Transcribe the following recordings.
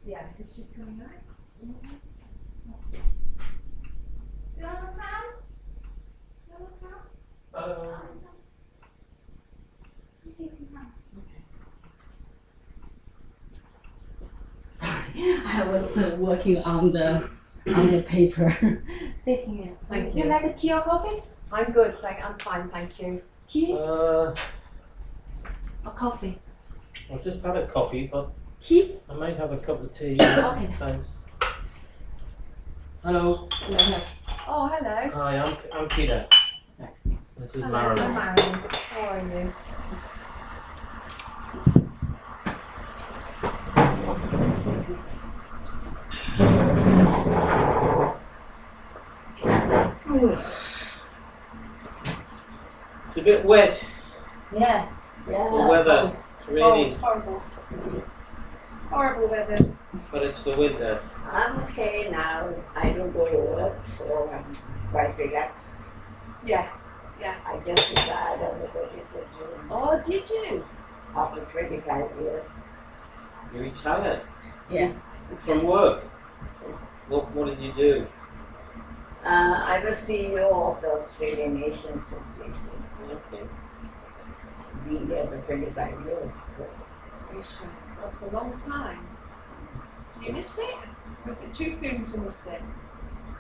Yeah, is she coming out? You want to come? You want to come? Hello. See if you can. Sorry, I was working on the paper. Sitting here. Thank You you. like a tea or coffee? I'm good, I'm fine, thank you. Tea Uh, or coffee? I've just had a coffee, but Tea? I might have a cup of tea. Okay. Thanks. Hello. Oh, hello. Hi, I'm Peter. This is I'm Marilyn. Marilyn. How are you? It's a bit wet. Yeah. The weather. It's raining, Oh, horrible. Horrible weather. but it's the winter. I'm okay now. I don't go to work, so I'm quite relaxed. Yeah. I just retired on the 30th of June Oh, did you? after 25 years. You retired Yeah. from work. What did you do? I was CEO of the Australian Nation Association. Okay. Been there for 25 years. So. Gracious, that's a long time. Do you miss it? Or is it too soon to miss it?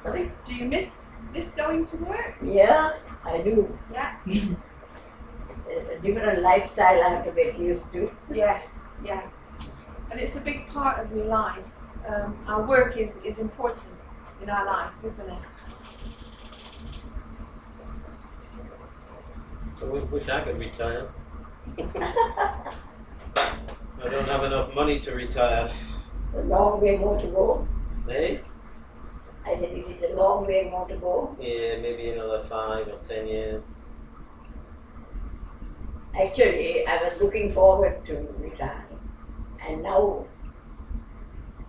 Sorry? Do you miss going to work? Yeah, I do. Yeah. A different lifestyle I have to get used to. Yes, yeah. And it's a big part of my life. Our work is important in our life, isn't it? So we wish I could retire. I don't have enough money to retire. A long way more to go. Eh? I said, is it a long way more to go? Yeah, maybe another 5 or 10 years. Actually, I was looking forward to retire. And now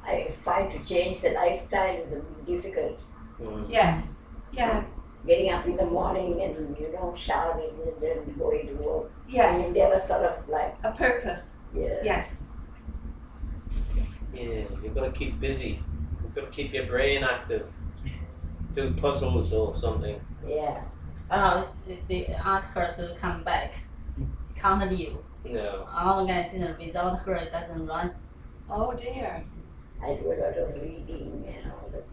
I find to change the lifestyle is a bit difficult. Mm. Yes. Yeah. Getting up in the morning and, showering and then going to work. I mean, Yes. there was sort of like, A purpose. yeah. Yes. Yeah, you've got to keep busy. You've got to keep your brain active. Do puzzles or something. Yeah. They ask her to come back. She can't leave. No. Organization without her it doesn't run. Oh dear. I do a lot of reading and all that.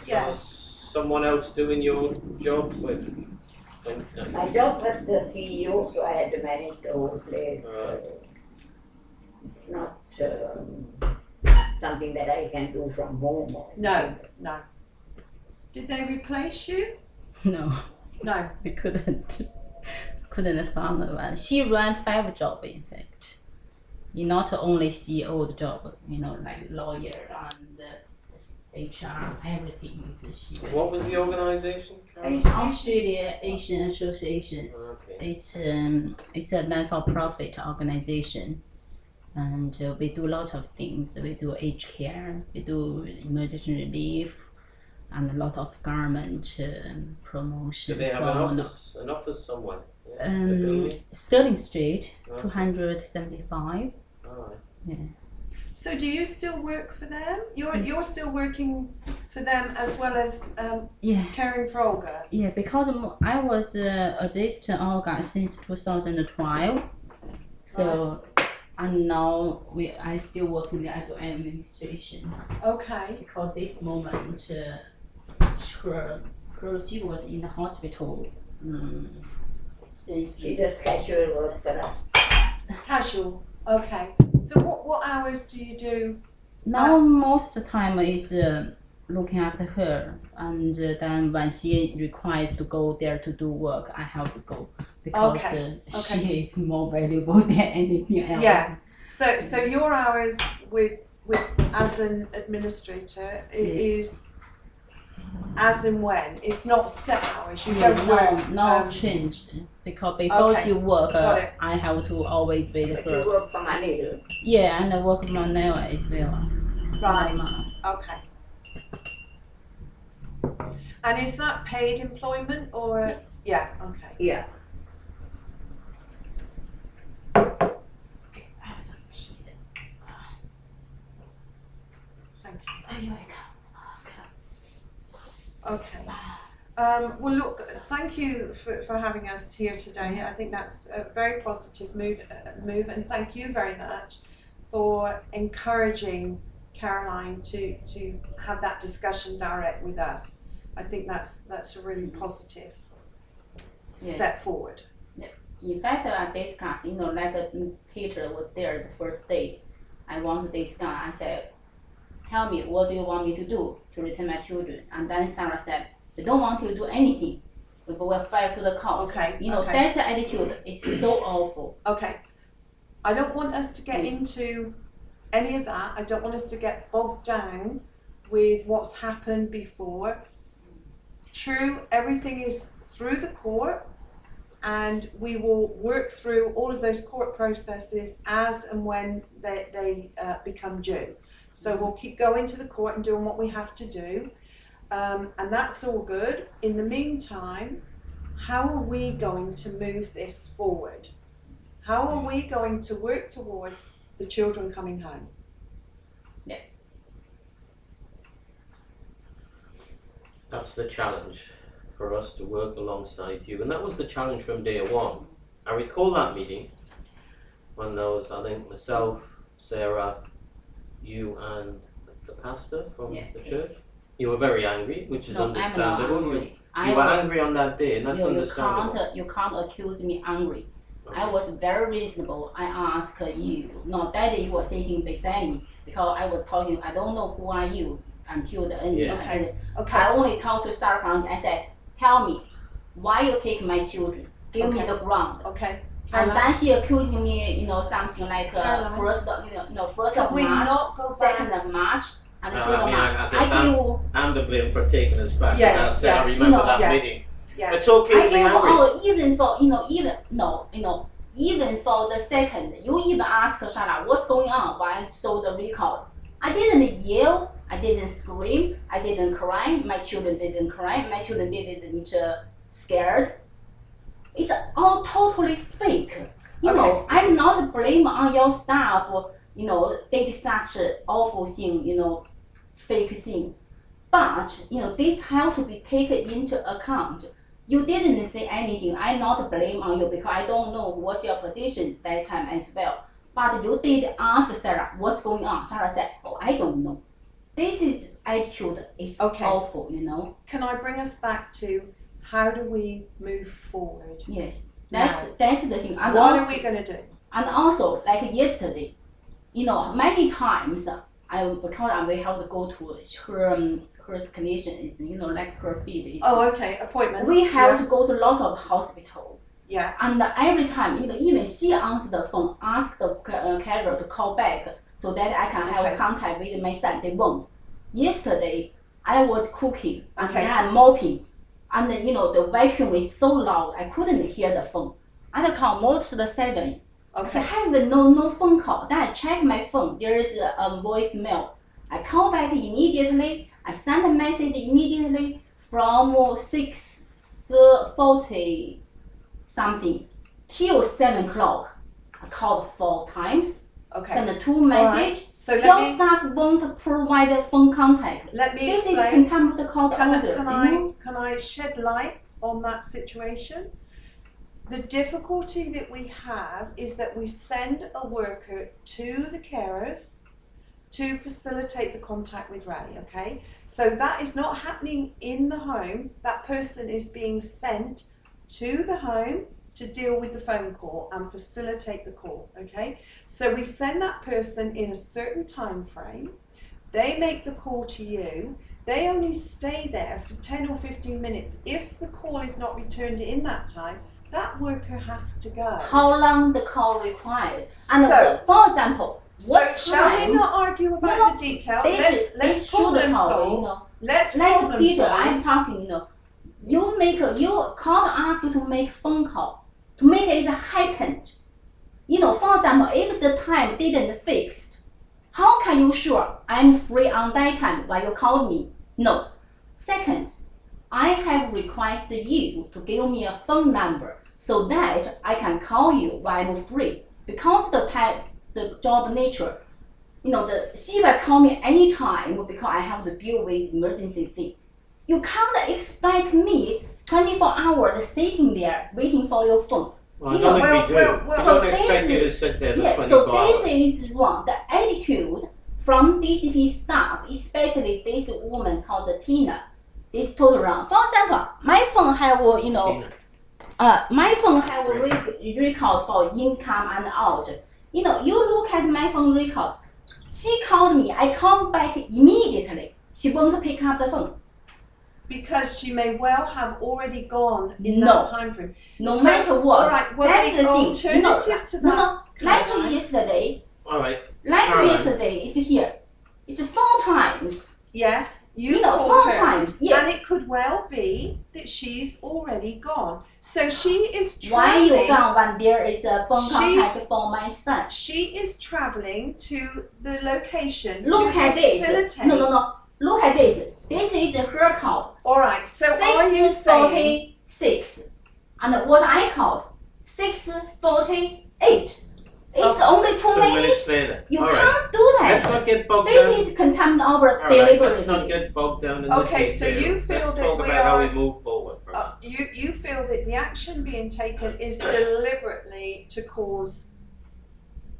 Yeah. So is someone else doing your job with? My job was the CEO, so I had to manage the whole place. Right. It's not something that I can do from home. No. No. Did they replace you? No, No. we couldn't find one. She ran 5 jobs in fact. You not only CEO the job, like lawyer and HR, everything is she. What was the organisation? Australia Asian Association. Okay. It's a non-for-profit organization, and we do a lot of things. We do aged care, we do emergency relief, and a lot of government promotion. Do they have an office somewhere? Yeah. The building? Sterling Street, Okay. 275. Alright. Yeah. So do you still work for them? You're still working for them as well as Yeah. caring for Olga? Yeah, because I was assistant organ since 2012, so and now I still work in the administration Okay. because this moment she was in the hospital since She does casual work for us. Casual. Okay. So what hours do you do? now most of the time is looking after her, and then when she requires to go there to do work, I have to go because she is more valuable than anything else. Yeah. So your hours with as an administrator is as and when. It's not set hours. You don't work. No, changed because before Okay. she work, Got it. I have to always wait But her. you work for money, do? Yeah, and I work my nail as well. Right. Mom. Okay. And is that paid employment or? Yeah. Okay. Yeah. Okay, I have some tea then. you're welcome. Okay. Well, look, thank you for having us here today. I think that's a very positive move, and thank you very much for encouraging Caroline to have that discussion direct with us. I think that's a really positive step forward. In fact, I discussed, like Peter was there the first day. I want to discuss. I said, tell me, what do you want me to do to return my children? And then Sarah said, they don't want you to do anything. We will file to the court. Okay. That attitude is so awful. Okay. I don't want us to get into any of that. I don't want us to get bogged down with what's happened before. True, everything is through the court, and we will work through all of those court processes as and when they become due. So we'll keep going to the court and doing what we have to do. And that's all good. In the meantime, how are we going to move this forward? How are we going to work towards the children coming home? Yeah. That's the challenge for us, to work alongside you. And that was the challenge from day one. I recall that meeting when there was, I think, myself, Sarah, you and the pastor from the church. You were very angry, which is understandable. I'm not angry. You were angry on that day, and that's understandable. You can't accuse me angry. Okay. I was very reasonable. I asked you. No, that day you were sitting beside me because I was talking. I don't know who are you until the end. Yeah. Okay. I only talked to Sarah County. I said, tell me, why you take my children? Give me the ground. Okay. And then she accusing me, something like first of March, 2nd of March, and 3rd of March. I'm to blame for taking us back. Yeah, As I said, I remember that meeting. Yeah. It's okay to be angry. Even for even for the second, you even ask Sarah what's going on. Why show the record? I didn't yell, I didn't scream, I didn't cry. My children didn't cry. My children didn't scared. It's all totally fake. I'm not blaming on your staff. Did such awful thing. Fake thing. But this have to be taken into account. You didn't say anything. I not blame on you because I don't know what's your position that time as well. But you did ask Sarah what's going on. Sarah said, "Oh, I don't know." This attitude is awful. Can I bring us back to how do we move forward? Yes, that's the thing. And what also, are we going to do? And also, like yesterday, many times because we have to go to her clinician is like her feed is. Oh, okay, appointments. We have to go to lots of hospital. Yeah. And every time, even she answers the phone, ask the carer to call back so that I can have contact with my son. They won't. Yesterday, I was cooking and then I'm mopping, and the vacuum is so loud I couldn't hear the phone. I call most the 7. I said, I have no phone call. Then I check my phone. There is a voicemail. I call back immediately. I send a message immediately from 6:40 something till 7 o'clock. I called 4 times. Send 2 messages. Right. So your staff won't provide a phone contact. Let me this explain. Is contempt of court order. Can I shed light on that situation? The difficulty that we have is that we send a worker to the carers to facilitate the contact with Ray, okay? So that is not happening in the home. That person is being sent to the home to deal with the phone call and facilitate the call, okay? So we send that person in a certain time frame. They make the call to you. They only stay there for 10 or 15 minutes. If the call is not returned in that time, that worker has to go. How long the call required? And for example, what shall time? we not argue about the detail? Let's problem solve. Let's problem Peter, solve. I'm talking. You can't ask you to make phone call to make it happen. For example, if the time didn't fix, how can you sure I'm free on that time while you called me? No. Second, I have requested you to give me a phone number so that I can call you while I'm free. Because the job nature, she will call me anytime because I have to deal with emergency thing. You can't expect me 24 hours sitting there waiting for your phone. Well, I don't think we do. I so don't expect you to this sit there for Yeah, 24 so hours. this is wrong. The attitude from DCP staff, especially this woman called Tina, is totally wrong. For example, my phone have Tina. my phone have record for income and out. You look at my phone record. She called me. I call back immediately. She won't pick up the phone. Because she may well have already gone in No. that time frame. No So, matter what. all right, well, That's the the thing. alternative to that, Like Caroline. yesterday. All right. Like Caroline. yesterday, it's here. It's 4 times. Yes, you 4 called her. times. Yeah. And it could well be that she's already gone. So she is Why you traveling. gone when there is a phone She- contact for my son? She is traveling to the location Look to at this. facilitate. No. Look at this. This is her call. All right. So are you saying? 6:46, and what I called 6:48. It's Okay. only 2 2 minutes minutes. later. You All right. can't do Let's that. not get bogged This down. is contempt of All right. Let's not deliberately. get bogged down in the Okay, so detail. you feel Let's that talk we about how are- we move forward from it. You feel that the action being taken is deliberately to cause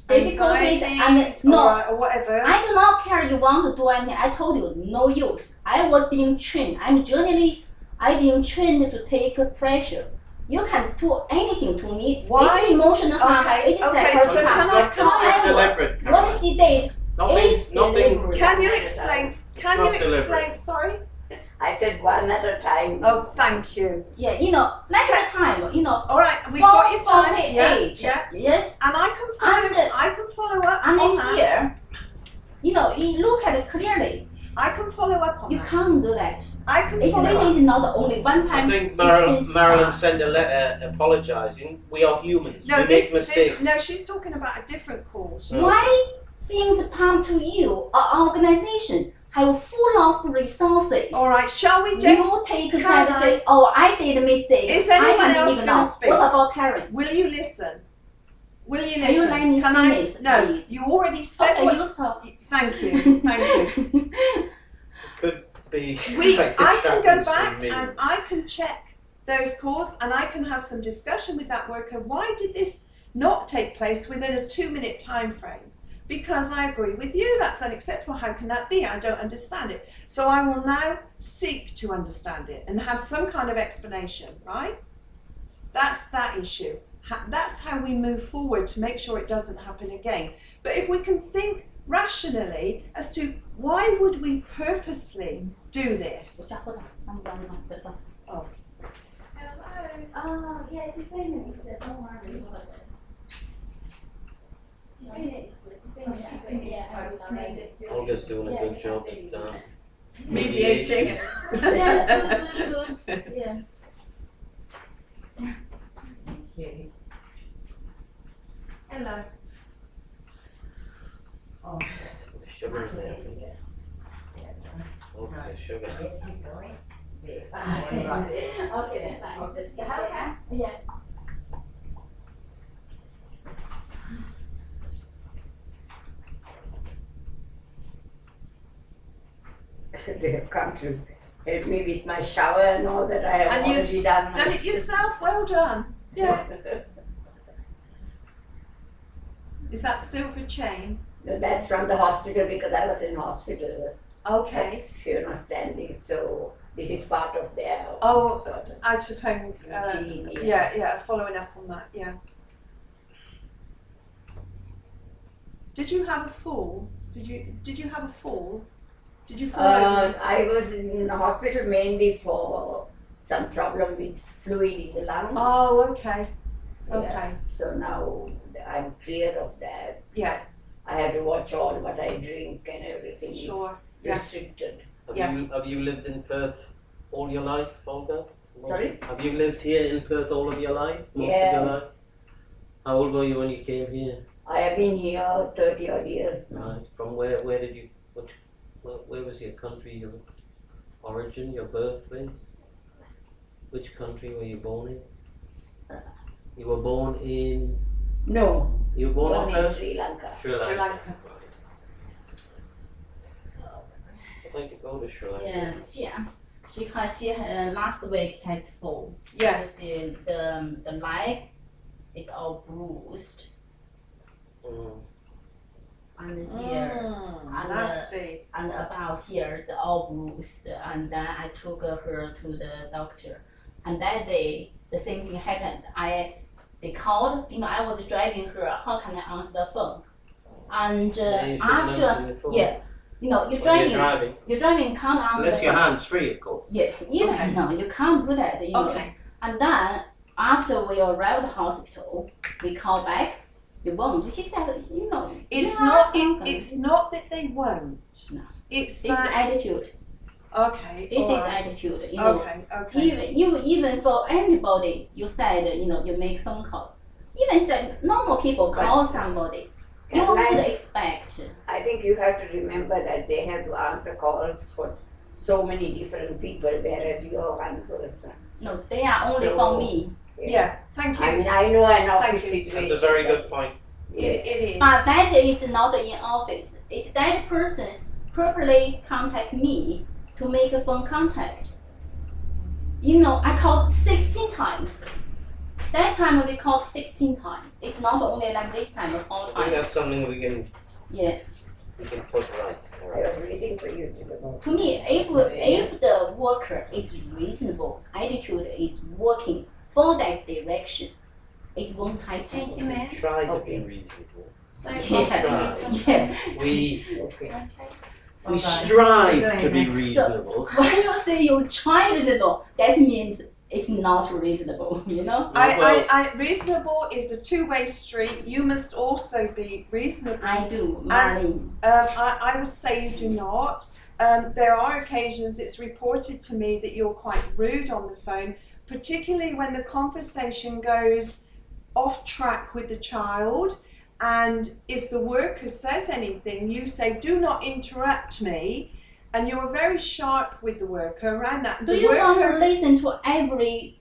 Difficulties anxiety and no. or whatever. I do not care you want to do anything. I told you, no use. I was being trained. I'm a journalist. I'm being trained to take pressure. You can do anything to me. Why? It's emotional harm. Okay, It's okay, separate so harm. can I- It's not However, deliberate, what Caroline. she did Nothing. is Nothing. deliberate. Can you explain? Can not you explain? deliberate. Sorry. I said one at a time. Oh, thank you. Yeah, like the time, All right, we've got your time. 4:48. Yeah. Yes. And I can follow. And, I can follow up And on in that. here, you look at it clearly. I can follow up on You that. can't do that. I can This follow up. is not the only one I time. think It's Marilyn since, sent a letter apologising. We are humans. No, we this, make mistakes. no, she's talking about a different call. She's- Why things come to you, an organization have full of resources. All right, shall we just? You take a side and say, oh, I did a mistake. Is anyone I else can gonna ignore. speak? What about parents? Will you listen? Will you Can listen? you let me Can I? finish, No, please? you already said Okay, what. you stop. Thank you. Thank you. Could be. I can go distractions back from me. and I can check those calls and I can have some discussion with that worker. Why did this not take place within a 2-minute time frame? Because I agree with you, that's unacceptable. How can that be? I don't understand it. So I will now seek to understand it and have some kind of explanation, right? That's that issue. That's how we move forward to make sure it doesn't happen again. But if we can think rationally as to why would we purposely do this? Oh. Oh, yeah, she finished. Don't worry. She finished. Olga's doing a good job at Mediating. Yeah, good. Yeah. Hello. Oh, Sugar in there. Oh, there's sugar. Okay, thanks. Yeah. They have come to help me with my shower and all that. I have And already you've done. done it yourself? Well done. Yeah. Is that silver chain? No, that's from the hospital because I was in hospital. Okay. If you're not standing, so this is part of their Oh, sort of out of home. routine. Yeah, following up on that, yeah. Did you have a fall? Did you have a fall? Did you fall over? I was in the hospital mainly for some problem with fluid in the lungs. Oh, okay. Yeah, Okay. so now I'm clear of that. Yeah, I have to watch all what I drink and everything. sure. It's Yeah. restricted. Have you lived in Perth all your life, Olga? Sorry? Have you lived here in Perth all of your life? Most Yeah. of your life? How old were you when you came here? I have been here 30 odd years now. Right. From where did you, where was your country, your origin, your birthplace? Which country were you born in? You were born in, No, you were born born in in Perth? Sri Lanka. Sri Lanka. Sri Lanka. Right. like to go to Sri Lanka. Yeah, she last week has fall. Yeah. You see the leg is all bruised Mm. and here and nasty. and about here it's all bruised, and then I took her to the doctor, and that day the same thing happened. They called, I was driving her, how can I answer the phone? And Yeah, you shouldn't after, answer the phone. yeah, you're When driving, you're driving, can't answer Unless the your phone. hand's free, of course. Yeah, even Okay. no, you can't do that, Okay. And then after we arrived at the hospital, we called back. You won't. She said, It's you not. are It's not that they won't. No. It's This is that. attitude. Okay. This is alright. attitude. Okay. Even for anybody, you said you make phone call. Even said normal people call somebody, you Caroline, would expect. I think you have to remember that they have to answer calls for so many different people, whereas you are one person. No, they are only So- for me. Yeah. Thank you. I mean, I know an office Thank you. situation. That's a very good point. It is. But that is not in office. It's that person properly contact me to make a phone contact. I called 16 times. That time we called 16 times. It's not only like this time, 4 I think times. that's something we can Yeah. put right. I was waiting for you to go. To me, if the worker is reasonable, attitude is working for that direction, it won't happen. Thank you, ma'am. Try to Okay. be reasonable. Yeah. We Okay. we strive to be So- reasonable. When you say you try reasonable, that means it's not reasonable, Reasonable is a two-way street. You must also be reasonable. I do, As- Marlene. I would say you do not. There are occasions it's reported to me that you're quite rude on the phone, particularly when the conversation goes off track with the child. And if the worker says anything, you say, "Do not interrupt me," and you're very sharp with the worker around that. Do The you want to worker- listen to every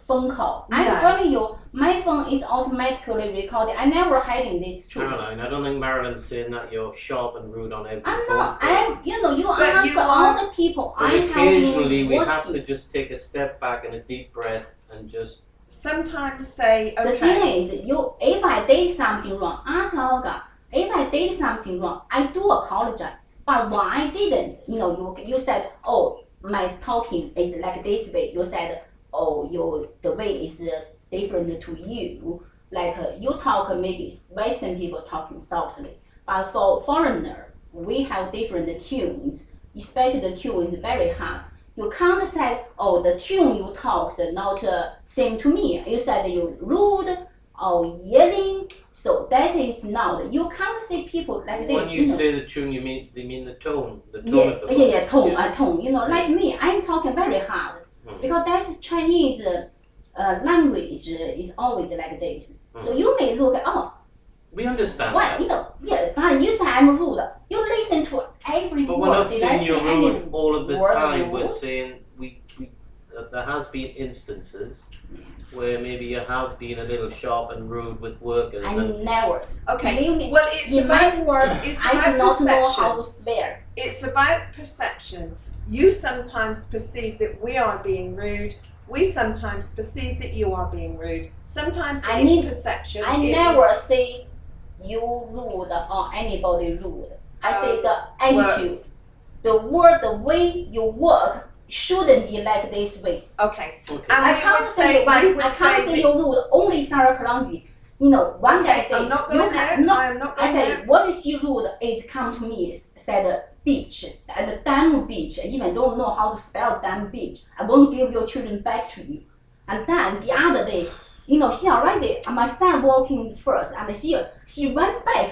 phone call? No. I'm telling you, my phone is automatically recorded. I never hiding this truth. Caroline, I don't think Marilyn's saying that you're sharp and rude on every I'm phone not. call. But You you ask are- all the people. But I'm occasionally we helping have to working. just take a step back and a deep breath and just sometimes say, The "Okay." thing is, if I did something wrong, ask Olga. If I did something wrong, I do apologize. But when I didn't, you said, "Oh, my talking is like this way." You said, "Oh, the way is different to you." Like you talk, maybe Western people talking softly, but for foreigner, we have different tunes. Especially the tune is very hard. You can't say, "Oh, the tune you talked not same to me." You said you rude or yelling, so that is not. You can't say people like this. when you say the tune, you mean the tone of the voice. Tone. Tone. Like me, I'm talking very hard Mm. because that's Chinese language is always like this. So Mm. you may look at We understand well, that. but you say I'm rude. You listen to every But we're word. not Did I saying say you're any rude all of the word time. We're rude? saying there has been instances where maybe you have been a little sharp and rude with workers. I And never. Okay. Believe me, Well, it's in about my word, it's I do about not know perception. how to swear. It's about perception. You sometimes perceive that we are being rude. We sometimes perceive that you are being rude. Sometimes I it's need- perception. I It never is- say you rude or anybody rude. I say the attitude, the word, the way you work shouldn't be like this way. Okay. okay. And I we can't would say we would I can't say that- you rude. Only Sarah Kalanzi. One Okay, day I'm not you going can there. I am not I going say there. what is she rude? Is come to me said beach and damn beach. Even don't know how to spell damn beach. I won't give your children back to you. And then the other day, she already my son walking first, and she went back,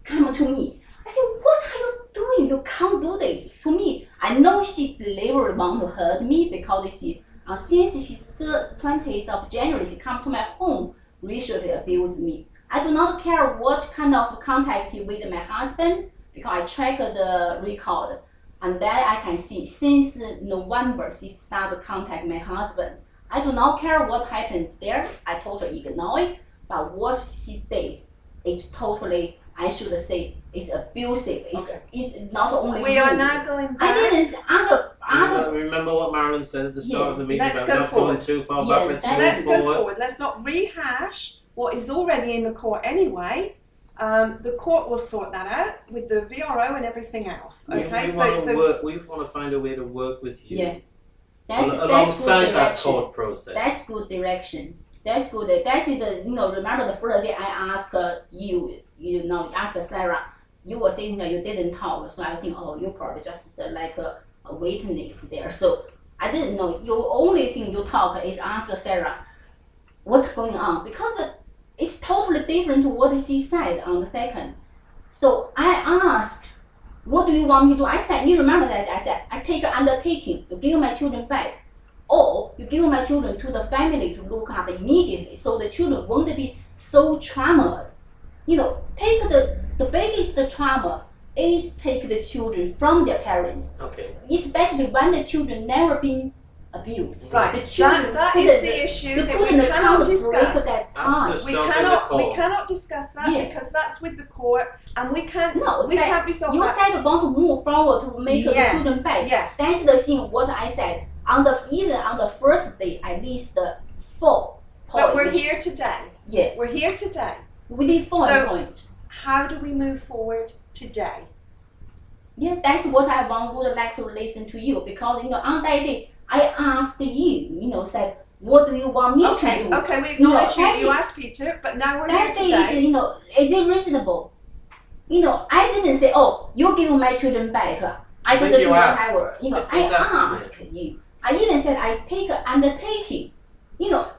come to me. I said, what are you doing? You can't do this to me. I know she deliberately want to hurt me because she since she's 20th of January, she come to my home, racially abused me. I do not care what kind of contact with my husband because I check the record, and then I can see since November she started contact my husband. I do not care what happens there. I totally ignore it. But what she did is totally I should say it's abusive. Okay. It's not only We you. are now going I back. didn't other. Remember what Marilyn said at the start of the meeting Let's about go not forward. going too far Yeah, backwards, Let's moving go forward. Let's not rehash what is already in the court anyway. The court will sort that out with the VRO and everything else. Okay, we want to find a way to work with you. Yeah. That's alongside good that direction. court process. That's good direction. That's good. That is the remember the first day I asked asked Sarah, you were saying that you didn't talk, so I think you probably just like a witness there. So I didn't know. Your only thing you talk is ask Sarah, what's going on, because it's totally different to what she said on the second. So I asked, what do you want me to do? I said, you remember that I said, I take an undertaking to give my children back, or you give my children to the family to look after immediately, so the children won't be so traumatized. Take the biggest trauma is take the children from their parents. Okay. Especially when the children never been abused. Right. The children That is the issue that we cannot discuss. We cannot discuss that because that's with the court, and we can't resolve you that. said want to move forward to make the children back. Yes. That's the thing. What I said even on the first day, at least 4 points. But we're here today. Yeah. We're here today. We need 4 points. How do we move forward today? Yeah, that's what I would like to listen to you, because on that day I asked you, said, what do you want me to do? Okay, we acknowledge you. You asked Peter, but now we're here today. That day is it reasonable? I didn't say, you give my children back. I just do whatever. I asked you. I even said I take an undertaking.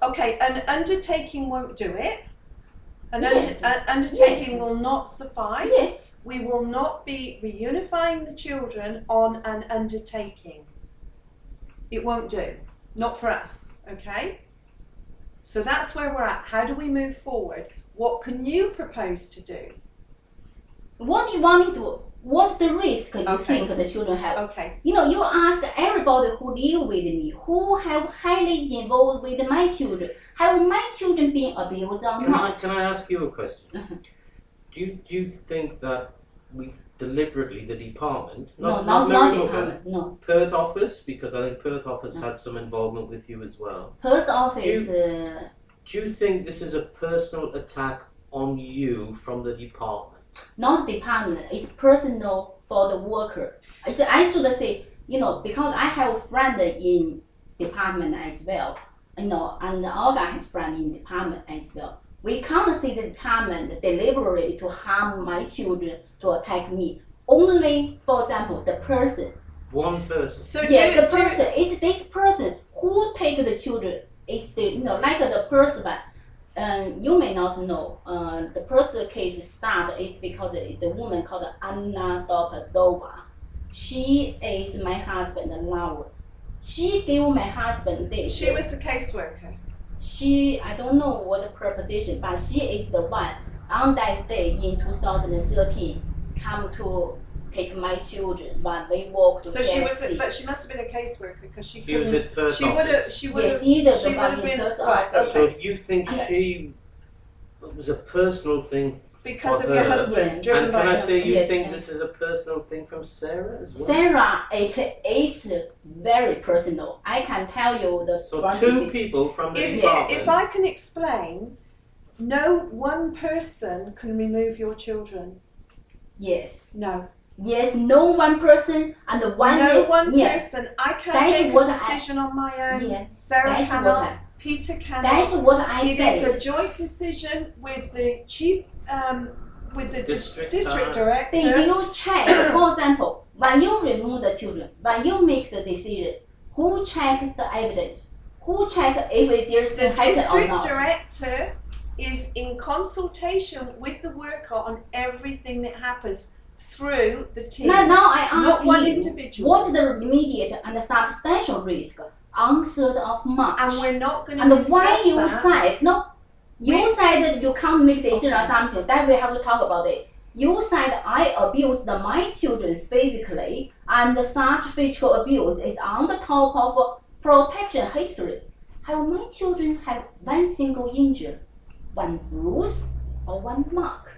Okay, an undertaking won't do it. An undertaking will not suffice. Yeah. We will not be reunifying the children on an undertaking. It won't do. Not for us, okay? So that's where we're at. How do we move forward? What can you propose to do? What do you want me to do? What's the risk you think the children have? Okay. You ask everybody who live with me, who have highly involved with my children, have my children been abused or not? Can I ask you a question? Do you think that we deliberately, the department, not department, no. Perth office, because I think Perth office had some involvement with you as well. Perth office. Do you think this is a personal attack on you from the department? Not department, it's personal for the worker. I should say, because I have a friend in department as well, and Olga has friend in department as well. We can't say the department deliberately to harm my children, to attack me. Only, for example, the person. One person. So the person. It's this person who take the children. It's the like the person. You may not know. The person case start is because the woman called Anna Dokadova. She is my husband's lover. She gave my husband this. She was a caseworker. I don't know what the position, but she is the one on that day in 2013 come to take my children when we walked to So KFC. but she must have been a caseworker because she was couldn't. at Perth She would have. office. She would have. She She would have been. Right. Okay. So you think it was a personal thing? Because of your husband, driven And by can I your say husband. you think this is a personal thing from Sarah as well? Sarah, it is very personal. I can tell you the So front two of it. people from the department. If I can explain, no one person can remove your children. Yes. No. Yes, no one person and one. No one yeah. person. I can't That's make a what decision on my own. Yeah. Sarah That's cannot. what Peter cannot. That's what I It is say. a joint decision with the chief, with the district District director. Did you check, for example, when you remove the children, when you make the decision, who check the evidence? Who check if there's The a happen or district not? director is in consultation with the worker on everything that happens through the team. Now I ask Not one you, individual. what the immediate and substantial risk on 3rd of March? And we're not going to And discuss why you that. said no? You said that you can't make decision or something. That we have to talk about it. You said I abused my children physically, and such physical abuse is on the top of protection history. Have my children have one single injury, one bruise, or one mark?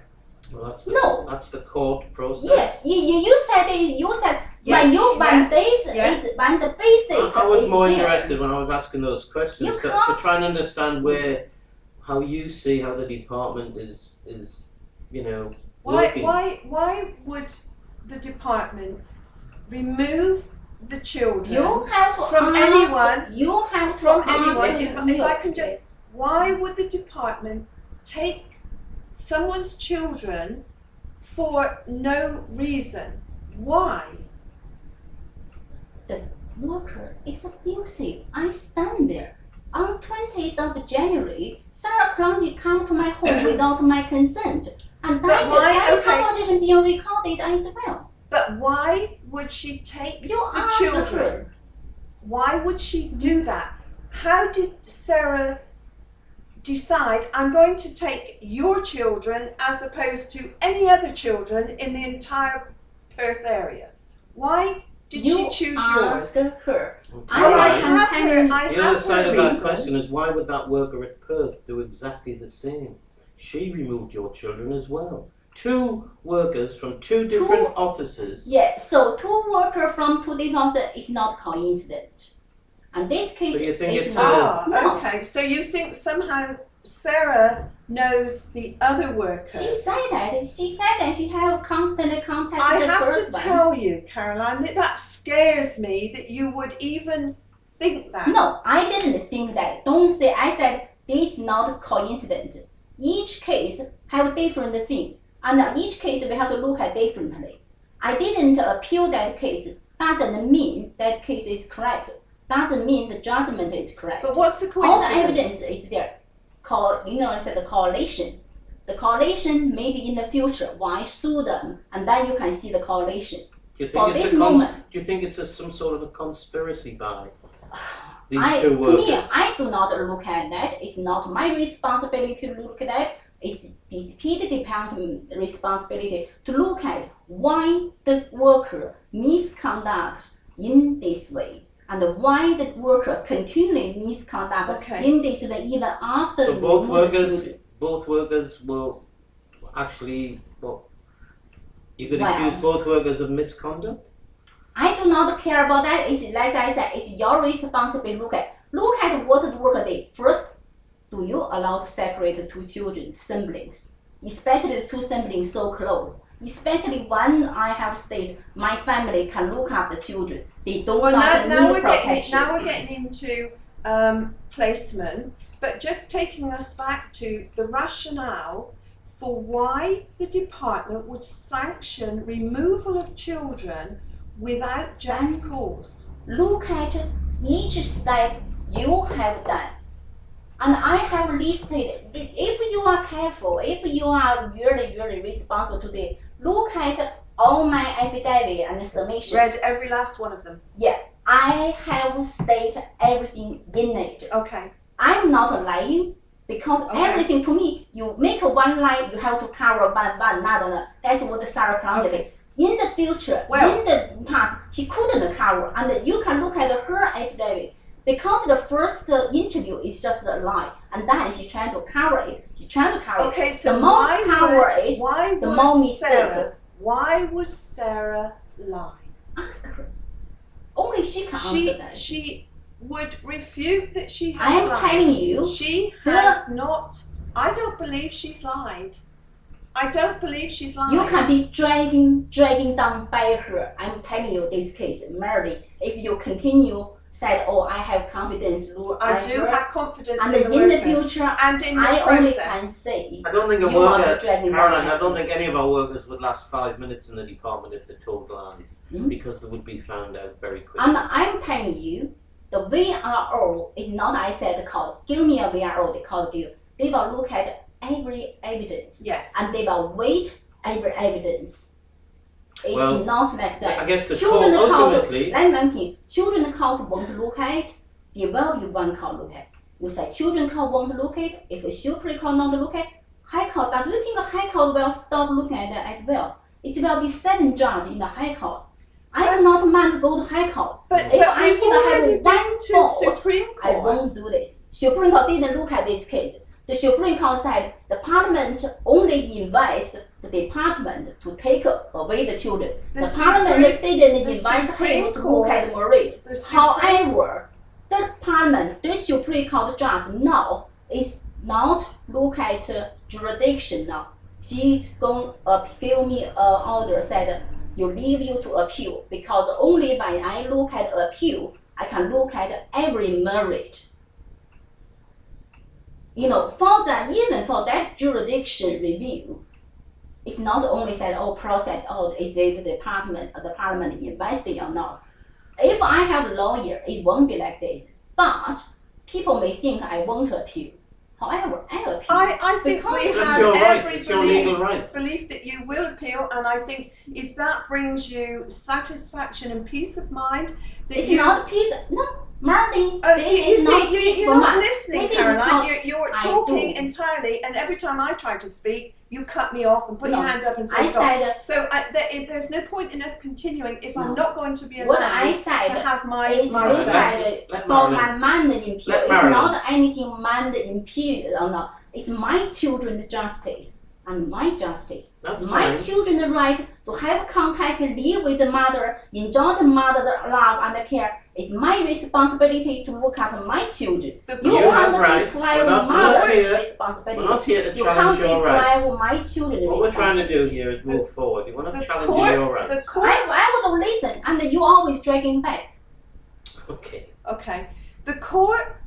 Well, that's No. that's the court process. Yes, you said Yes, when you yes, days is when the basic. I was is more there. interested when I was asking those questions You to can't- try and understand how you see how the department is working. Why would the department remove the children You have to from ask, anyone? You have to From ask anyone, if I can your- just, why would the department take someone's children for no reason? Why? The worker is abusive. I stand there. On 20th of January, Sarah Clancy come to my home without my consent, and But that why- okay. conversation being recorded as well. But why would she take You the ask children? her. Why would she do that? How did Sarah decide, I'm going to take your children as opposed to any other children in the entire Perth area? Why did You she choose ask yours? her. Okay. Well, I Right. have her, I The other have side her of that reason. question is why would that worker at Perth do exactly the same? She removed your children as well. Two workers from two different offices. Yeah, so two workers from two different offices is not coincident. And this case So you think is it's not. No. Okay, so you think somehow Sarah knows the other worker? She said that she have constantly contact I with the have first to one. tell you, Caroline, that scares me that you would even think that. No, I didn't think that. Don't say I said this is not coincident. Each case have a different thing, and each case we have to look at differently. I didn't appeal that case. Doesn't mean that case is correct. Doesn't mean the judgment is correct. But what's the All the coincidence? evidence is there. The correlation. The correlation maybe in the future. Why sue them, and then you can see the correlation. Do you For think it's this a moment, do you think it's some sort of a conspiracy by these to two workers? me, I do not look at that. It's not my responsibility to look at that. It's DCP department responsibility to look at why the worker misconduct in this way, and why the worker continually misconduct Okay. in this way even after So the both removal workers, children. both workers will actually, you could Well. accuse both workers of misconduct? I do not care about that. It's like I said, it's your responsibility. Look at what the worker did. First, do you allow to separate the two children, siblings, especially the two siblings so close? Especially when I have stated my family can look after the children. They don't Well, not now need protection. we're getting into placement, but just taking us back to the rationale for why the department would sanction removal of children without just cause. Look at each step you have done. And I have listed, if you are careful, if you are really responsible today, look at all my affidavit and submission. Read every last one of them. I have stated everything in it. Okay. I'm not lying because Okay. everything to me, you make one lie, you have to cover one another. That's what Sarah Clancy did. In the future, Well- in the past, she couldn't cover, and you can look at her affidavit. Because the first interview is just a lie, and then she's trying to cover it. She's trying to cover Okay, it. so the more why cover would, it, why the would more mistake. why would Sarah lie? Ask her. Only she can answer that. She would refute that she has I am lied. telling you, She has not. I don't believe she's lied. I don't believe she's lied. you can be dragging down by her. I'm telling you this case, Mary. If you continue said, oh, I have confidence, I do have confidence and in the in the worker future, and in the I only can process. say I don't think a you are worker, dragging Caroline, down. I don't think any of our workers would last 5 minutes in the department if they told lies, Mhm. because they would be found out very quickly. And I'm telling you, the VRO is not I said call, give me a VRO, they call you. They will look at every evidence Yes. and they will weight every evidence. It's Well, not like that. I guess the Children court court, ultimately, let me think, children court won't look at, there will be one court look at. You say children court won't look at, if a Supreme Court not look at, High Court, do you think the High Court will stop looking at that as well? It will be 7 judges in the High Court. I do not mind to go to High Court. But, If but I we've think I have already one been to fault, Supreme I Court. won't do this. Supreme Court didn't look at this case. The Supreme Court said the Parliament only invest the department to take away the children. The The parliament Supreme- didn't the invite Supreme him to Court- look at Marie. the Supreme- However, the parliament, the Supreme Court judge now is not look at jurisdiction now. She's going to give me an order said you leave you to appeal because only when I look at appeal, I can look at every merit. You know, for that, even for that jurisdiction review, it's not only said, oh, process, oh, is it the parliament investing or not. If I have a lawyer, it won't be like this. But people may think I won't appeal. However, I appeal. I think because we That's have your right. every It's your legal belief, right. belief that you will appeal, and I think if that brings you satisfaction and peace of mind, that It's you not peace. No, Marlene, Oh, this see, you is see, not you're peaceful not mind. listening, This is Caroline. called- You're I talking do. entirely, and every time I try to speak, you cut me off and put your No, hand up and say I stop. said So there's no point in us continuing if I'm No. not going to be what allowed I to said have my is my you Let- said let for Marilyn- my mind imperial. let It's Marilyn- not anything mind imperial or not. It's my children's justice and my justice. That's It's my fine. children's right to have contact, live with the mother, enjoy the mother's love and care. It's my responsibility to look after my children. The You You court, have can't rights. deprive We're not mother's here- We're responsibility. not here to You can't challenge your rights. deprive my children What we're trying to do responsibility. here is move forward. You want to the challenge court, your rights. the court. I was listen and you always dragging back. Okay. Okay, the court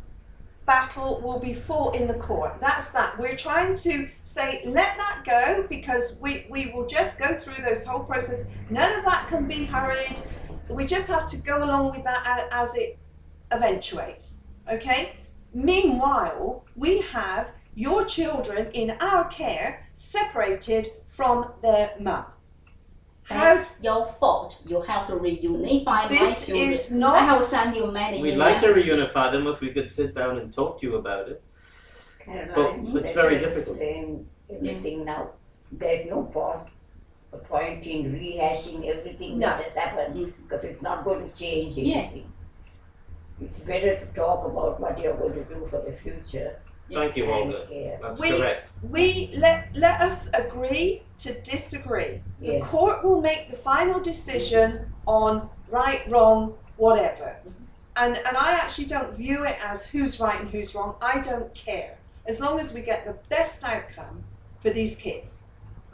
battle will be fought in the court. That's that. We're trying to say let that go because we will just go through those whole process. None of that can be hurried. We just have to go along with that as it eventuates. Okay. Meanwhile, we have your children in our care separated from their mum. How That's your fault. You have to reunify my this children. is I not have sent you many We'd like to emails. reunify them if we could sit down and talk to you about it. Caroline, But it's let very me difficult. explain everything now. There's no point in rehashing everything No. that has happened Mm. because it's not going to change Yeah. anything. It's better to talk about what you're going to do for the future. Thank you, And, Olga. yeah, That's We- correct. we let us agree to disagree. The yeah. court will make the final decision on right, wrong, whatever. And I actually don't view it as who's right and who's wrong. I don't care. As long as we get the best outcome for these kids.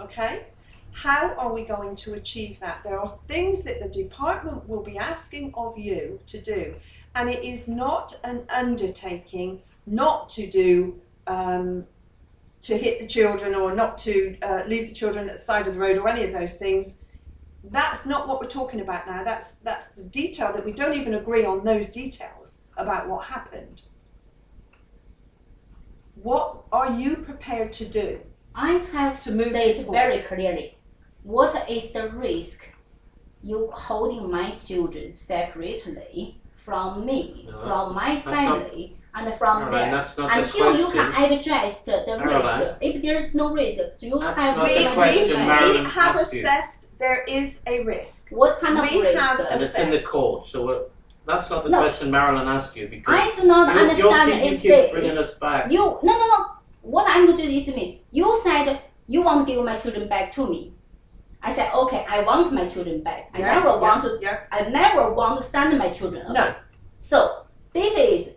Okay? How are we going to achieve that? There are things that the department will be asking of you to do. And it is not an undertaking not to do to hit the children or not to leave the children at the side of the road or any of those things. That's not what we're talking about now. That's the detail that we don't even agree on those details about what happened. What are you prepared to do? I have To move this stated forward. very clearly what is the risk you holding my children separately from me, No, from my that's not- family, and from Caroline, there. that's not the Until you question. can address the Caroline. risk. If there is no risk, so you That's have not to the manage question, it. Marilyn. We have asked you. assessed there is a risk. What kind of We risk? have And it's in the assessed. court, so that's not the No. question Marilyn asked you because I do not understand you is keep bringing this. us back. You no. What I'm going to do is me. You said you want to give my children back to me. I said okay. I want my children back. I never want to. Yeah. I never want to send my children away. No. So this is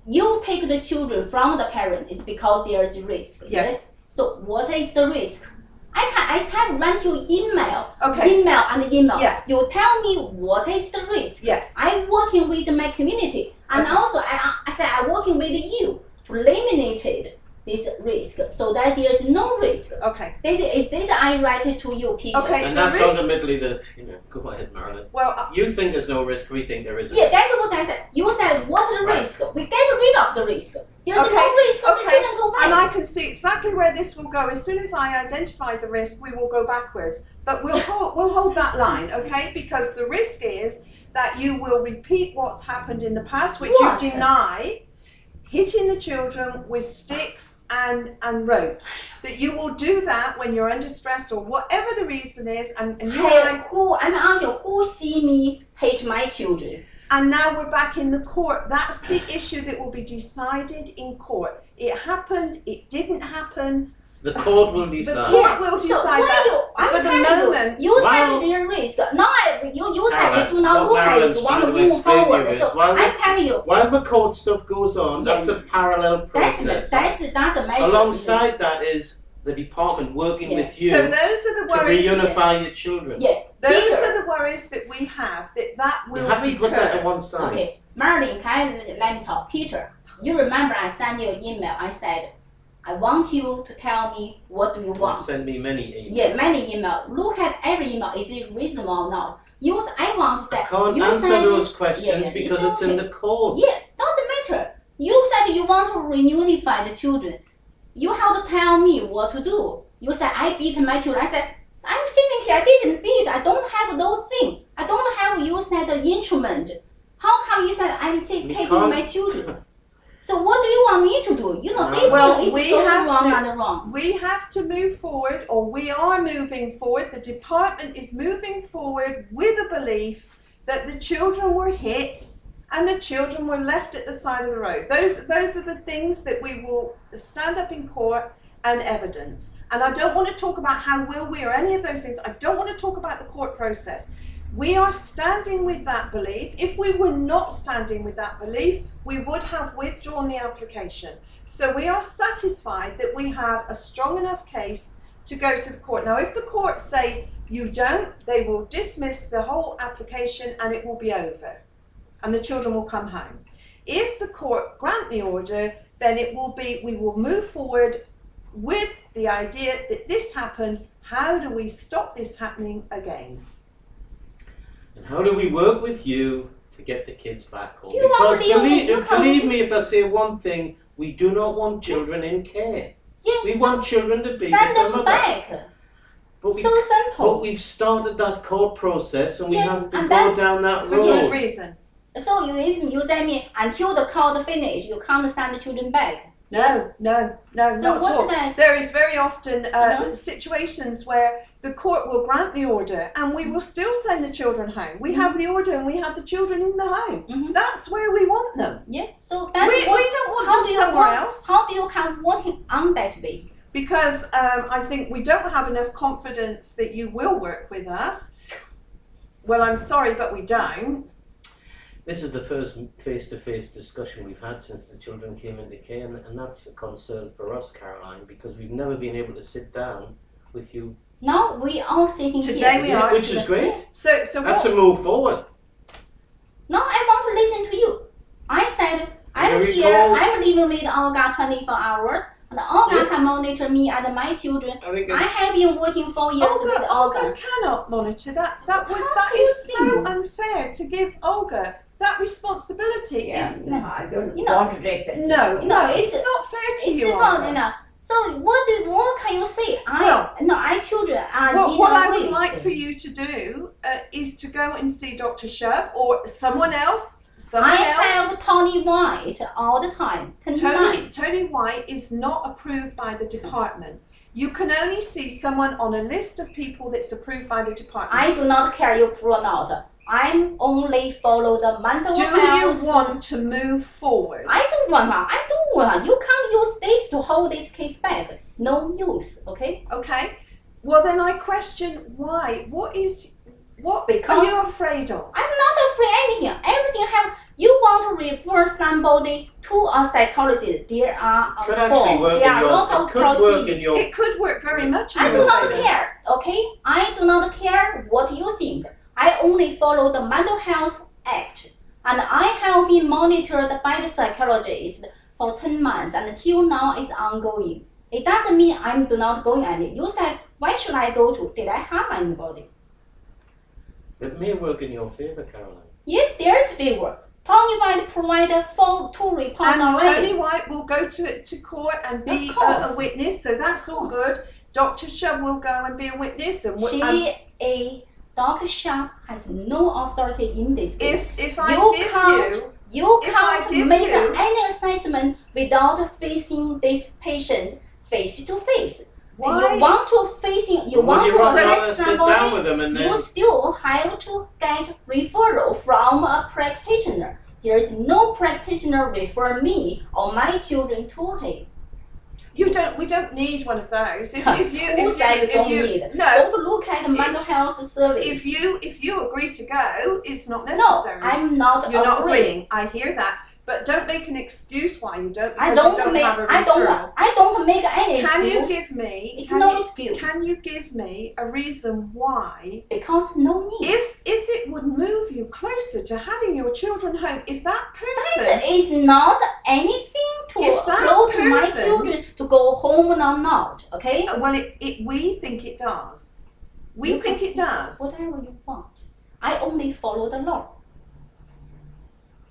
you take the children from the parent is because there is risk. Yes. So what is the risk? I can run you email Okay. and email. Yeah. You tell me what is the risk. Yes. I'm working with my community, and Okay. also I said I'm working with you to eliminate this risk so that there is no risk. Okay. Is this I write it to you, Peter? Okay. And the that's risk- ultimately the, go ahead, Marilyn. Well, You think there's no risk, we think there is a Yeah, risk. that's what I said. You said what's the Right. risk? We get rid of the risk. There's Okay, no risk. The okay. children go and I back. can see exactly where this will go. As soon as I identify the risk, we will go backwards. But we'll hold that line, okay? Because the risk is that you will repeat what's happened in the past, which What? you deny, hitting the children with sticks and ropes. That you will do that when you're under stress or whatever the reason is, and you Hey, I'm asking who see me hate my children? And now we're back in the court. That's the issue that will be decided in court. It happened, it didn't happen. The court will The decide. court will So decide why that. you? I'm For the telling moment- you said Well- there risk. Now you said Caroline, we do not what look at it. Marilyn's We want trying to to move explain to you forward. is So while I'm telling you, While the court stuff goes on, that's a parallel process. that's a major. Alongside that is the department working Yeah. with you So those are the to worries. reunify your children. Yeah. Those Peter. are the worries that we have. That You will have to put that to recur. one side. Okay, Marilyn, let me talk. Peter, you remember I sent you an email. I said, I want you to tell me what do you You want. send me many emails. Yeah, many email. Look at every email. Is it reasonable or not? I want to say. I can't you answer said those questions yeah, because it's it's in okay. the court. Yeah, doesn't matter. You said you want to reunify the children. You have to tell me what to do. You said I beat my children. I said I'm sitting here. I didn't beat. I don't have those things. I don't have. You said the instrument. How come you said I'm taking can't- my children? So what do you want me to do? You know, they Well, think we it's going have wrong to- and wrong. We have to move forward, or we are moving forward. The department is moving forward with a belief that the children were hit and the children were left at the side of the road. Those are the things that we will stand up in court and evidence. And I don't want to talk about how will we or any of those things. I don't want to talk about the court process. We are standing with that belief. If we were not standing with that belief, we would have withdrawn the application. So we are satisfied that we have a strong enough case to go to the court. Now, if the court say you don't, they will dismiss the whole application and it will be over. And the children will come home. If the court grant the order, then it will be, we will move forward with the idea that this happened. How do we stop this happening again? And how do we work with you to get the kids back home? You want Because to leave- you can't believe leave- me if I say one thing, we do not want children in care. Yes, We want children to be send with their them mother. back. But, we, So but simple. we've started that court process and we Yeah, have to and go then down that For good road. reason. So you tell me until the court finish, you can't send the children back. No, no, So not at what's all. that? There is very often Uh-huh. situations where the court will grant the order and we will still send the children home. We have the order and we have the children in the home. Mhm. That's where we want them. Yeah. So We that's what. don't want How them do you somewhere want? else. How do you come working on that way? Because I think we don't have enough confidence that you will work with us. Well, I'm sorry, but we don't. This is the first face-to-face discussion we've had since the children came into care, and that's a concern for us, Caroline, because we've never been able to sit down with you, Now we all sitting Today here. we Yeah, are. which is great. So That's what? a move forward. Now I want to listen to you. I said I'm Very here. cool. I'm living with Olga 24 hours, and Olga Yeah. can monitor me and my children. I think I it's, have been working 4 years with Olga Olga. cannot monitor that. That do you is so think? unfair to give Olga that responsibility. Yeah, Is no, I don't You know- want to take that. no, No, it's it's- not fair to It's you. fun, Olga. you know. So what can you say? Well, I children are What in I a would risk. like for you to do is to go and see Dr. Shub or someone else. I have Tony White all the time. Tony White is not approved by the department. You can only see someone on a list of people that's approved by the department. I do not care you or not. I'm only follow the mental Do health. you want to move forward? I don't want. I don't want. You can't use this to hold this case back. No use. Okay. Okay. Well, then I question why. What Because- are you afraid of? I'm not afraid anything. Everything have. You want to refer somebody to a psychologist. There are a could actually form. work There in are a your, lot it of could work procedures. in your, It could work very much in I your do not favor. care, okay? I do not care what you think. I only follow the Mental Health Act. And I have been monitored by the psychologist for 10 months and until now it's ongoing. It doesn't mean I do not going anywhere. You said, why should I go to? Did I harm anybody? it may work in your favor, Caroline. Yes, there's favor. Tony White provided 2 reports And already. Tony White will go to court and be Of course. a witness, so that's all Of course. good. Dr. Shub will go and be a witness. And Dr. Sharp has no authority in this case. if I You give can't- you, You If I can't give make you- any assessment without facing this patient face to face. why? You want to facing, you want Would to you rather select sit down somebody, with them and then you still have to get referral from a practitioner. There is no practitioner refer me or my children to him. We don't need one of those. Who said you don't need? No. Go to look at the mental health service. If you agree to go, it's not No, necessary. I'm not You're not agreeing. agreeing. I hear that, but don't make an excuse why you don't. I Because don't you don't make. have a I don't make any Can excuse. you give me? It's can no you- excuse. Can you give me a reason why? Because no need. If it would move you closer to having your children home, if that person, That is not anything to If that go to my person- children to go home or not. Okay. well, we think it does. We You think can- it does. Whatever you want. I only follow the law.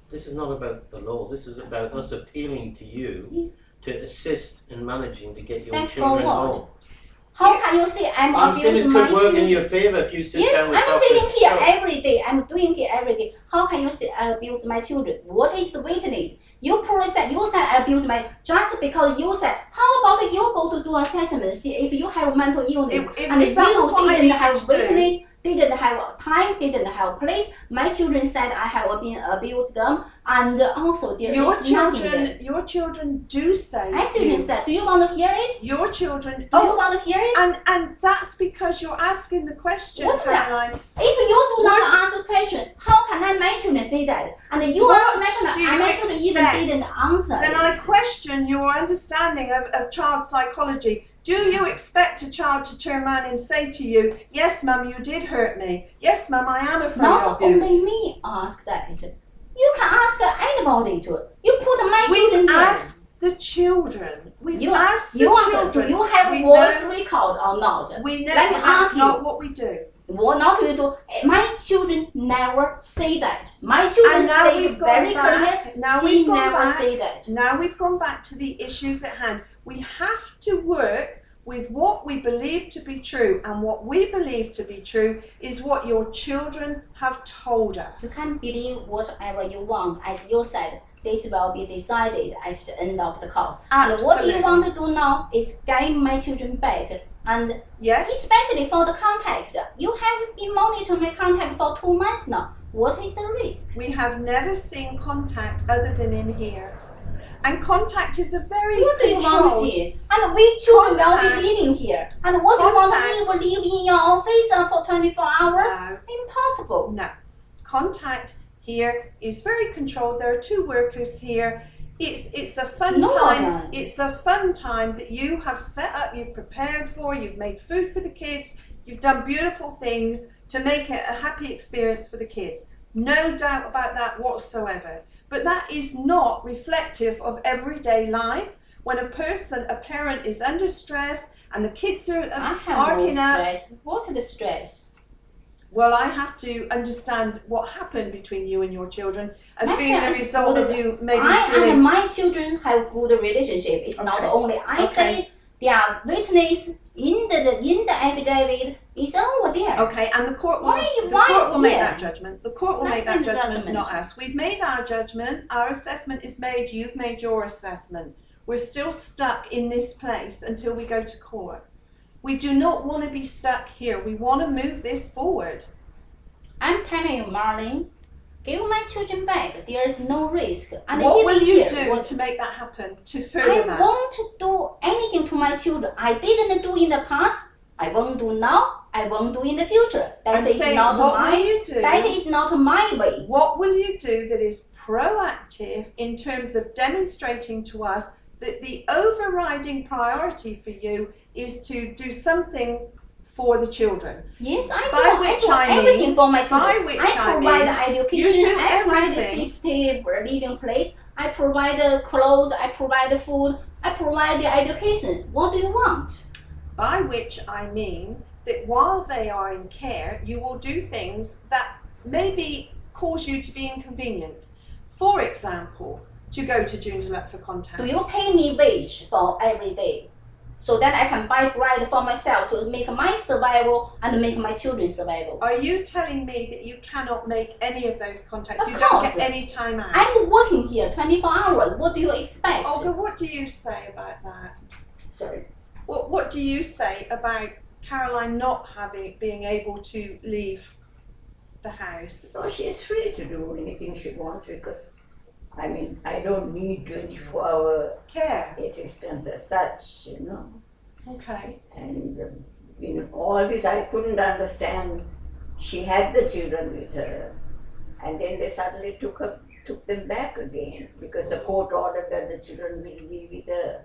This is not about the law. This is about us appealing to you to assist in managing to get your Assist for children what? home. How can you say I'm I'm saying it abusing my could work in children? your favour if you sit Yes, down with I'm Dr. sitting here Stone. every day. I'm doing it every day. How can you say I abuse my children? What is the witness? You said I abuse my just because you said. How about you go to do assessment? See if you have mental illness If and that was what I you didn't needed have to do. witness, didn't have time, didn't have place. My children said I have been abused them, and also there Your is nothing there. children, your children do say. My children said, "Do you want to hear it? Your children. Do you want to hear it?" And that's because you're asking the question, What that? Caroline. If you do not What- answer the question, how can my children say that? And you What ask my do children, you and my children even expect? didn't answer. Then I question your understanding of child psychology. Do you expect a child to turn around and say to you, "Yes, Mum, you did hurt me. Yes, Mum, I am afraid Not of you." only me ask that. You can ask anybody to. You put my children We've there. asked the children. We've You asked the you answer. children. Do you have We voice know- record or not? We know Let me that's ask you. not what we do. What not you do? My children never say that. My children And now say we've gone very back. clear. Now She we've gone never back. say that. Now we've gone back to the issues at hand. We have to work with what we believe to be true, and what we believe to be true is what your children have told us. You can believe whatever you want, as you said. This will be decided at the end of the course. And what Absolutely. you want to do now is get my children back, and Yes. especially for the contact. You have been monitoring my contact for 2 months now. What is the risk? We have never seen contact other than in here. And contact is a very What do you want to controlled- see? And we children will Contact. be living here. And what do you want Contact. to live in your office for 24 hours? No. Impossible. No. Contact here is very controlled. There are 2 workers here. It's a fun No, time. no. It's a fun time that you have set up, you've prepared for, you've made food for the kids, you've done beautiful things to make it a happy experience for the kids. No doubt about that whatsoever. But that is not reflective of everyday life. When a parent is under stress and the kids are I have no arcing out. stress. What's the stress? Well, I have to understand what happened between you and your children as My being the parents result would- of you maybe I feeling. and my children have good relationship. It's not Okay. only I Okay. say they are witness in the affidavit. It's over there. Okay, and the court will, Why- make yeah. that judgment. The court will Let's make that make the judgment, judgment. not us. We've made our judgment. Our assessment is made. You've made your assessment. We're still stuck in this place until we go to court. We do not want to be stuck here. We want to move this forward. I'm telling you, Marlene, give my children back. There is no risk. And What will even you here, do what- to make that happen? To I further that? won't do anything to my children. I didn't do in the past. I won't do now. I won't do in the future. That I'm is saying, not what will my. you do? That is not my way. What will you do that is proactive in terms of demonstrating to us that the overriding priority for you is to do something for the children? Yes, I By do. which I do I mean- everything for my by children. which I I provide mean, education. you do I provide everything. safety, living place. I provide clothes. I provide food. I provide the education. What do you want? By which I mean that while they are in care, you will do things that maybe cause you to be inconvenienced. For example, to go to Joondalup for contact. Do you pay me wage for every day, so that I can buy bread for myself to make my survival and make my children's survival? Are you telling me that you cannot make any of those contacts? Of You don't course. get any time out? I'm working here 24 hours. What do you expect? Olga, what do you say about that? Sorry. What do you say about Caroline not being able to leave the house? So she's free to do anything she wants because I mean, I don't need 24-hour Care. assistance as such, you know. Okay. And in all this, I couldn't understand. She had the children with her, and then they suddenly took them back again because the court ordered that the children will be with her.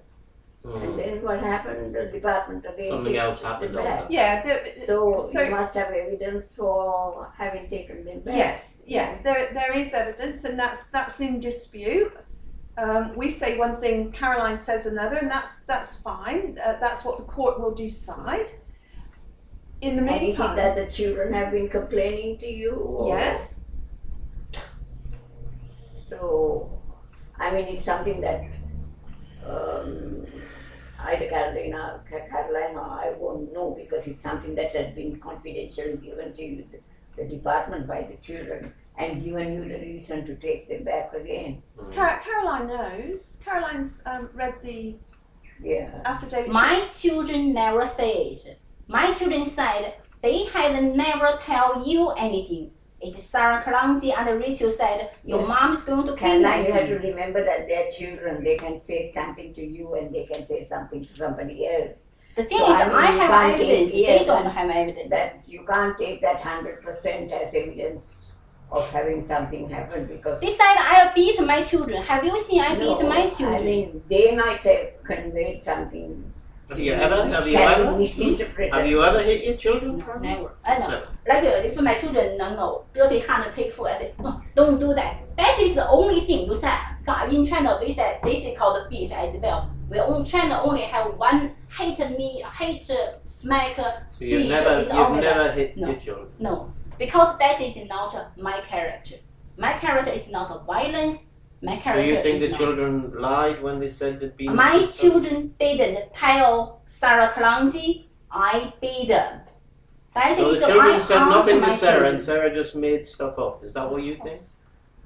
And then what happened? The department again Something else took happened them back. also. Yeah. So you must have evidence for having taken them back. Yes, yeah, there is evidence, and that's in dispute. We say one thing, Caroline says another, and that's fine. That's what the court will decide. In the And is it meantime, that the children have been complaining to you? Or? yes, So, I mean, it's something that either Caroline or I won't know because it's something that has been confidentially given to you, the department by the children, and given you the reason to take them back again. Caroline knows. Caroline's read the Yeah. affidavit. My children never say it. My children said they have never tell you anything. It's Sarah Kalanji and Rachel said your Yes. mom is going to Caroline, you kidnap have to you. remember that they're children. They can say something to you and they can say something to somebody else. The thing So, is, I mean, I you have can't take- evidence. yeah, They don't but have evidence. That you can't take that 100% as evidence of having something happen because They said I beat my children. Have you seen I beat no, my I children? mean, they might have conveyed something Have you ever? which Have you can be ever? misinterpreted. Have you ever hit your children? No, Fran? never. I know. Never. Like if my children no dirty hand take food, I say no, don't do that. That is the only thing you said. In China, we said this is called beat as well. We in China only have one hate smack. So you've Beat never, is you've only never that. hit No. your children. No, because that is not my character. My character is not a violence. My So character you think is the not. children lied when they said they'd been? My children didn't tell Sarah Kalanji I beat them. That So is the children I said asked nothing my to Sarah, children. and Sarah just made stuff up. Is that what you think?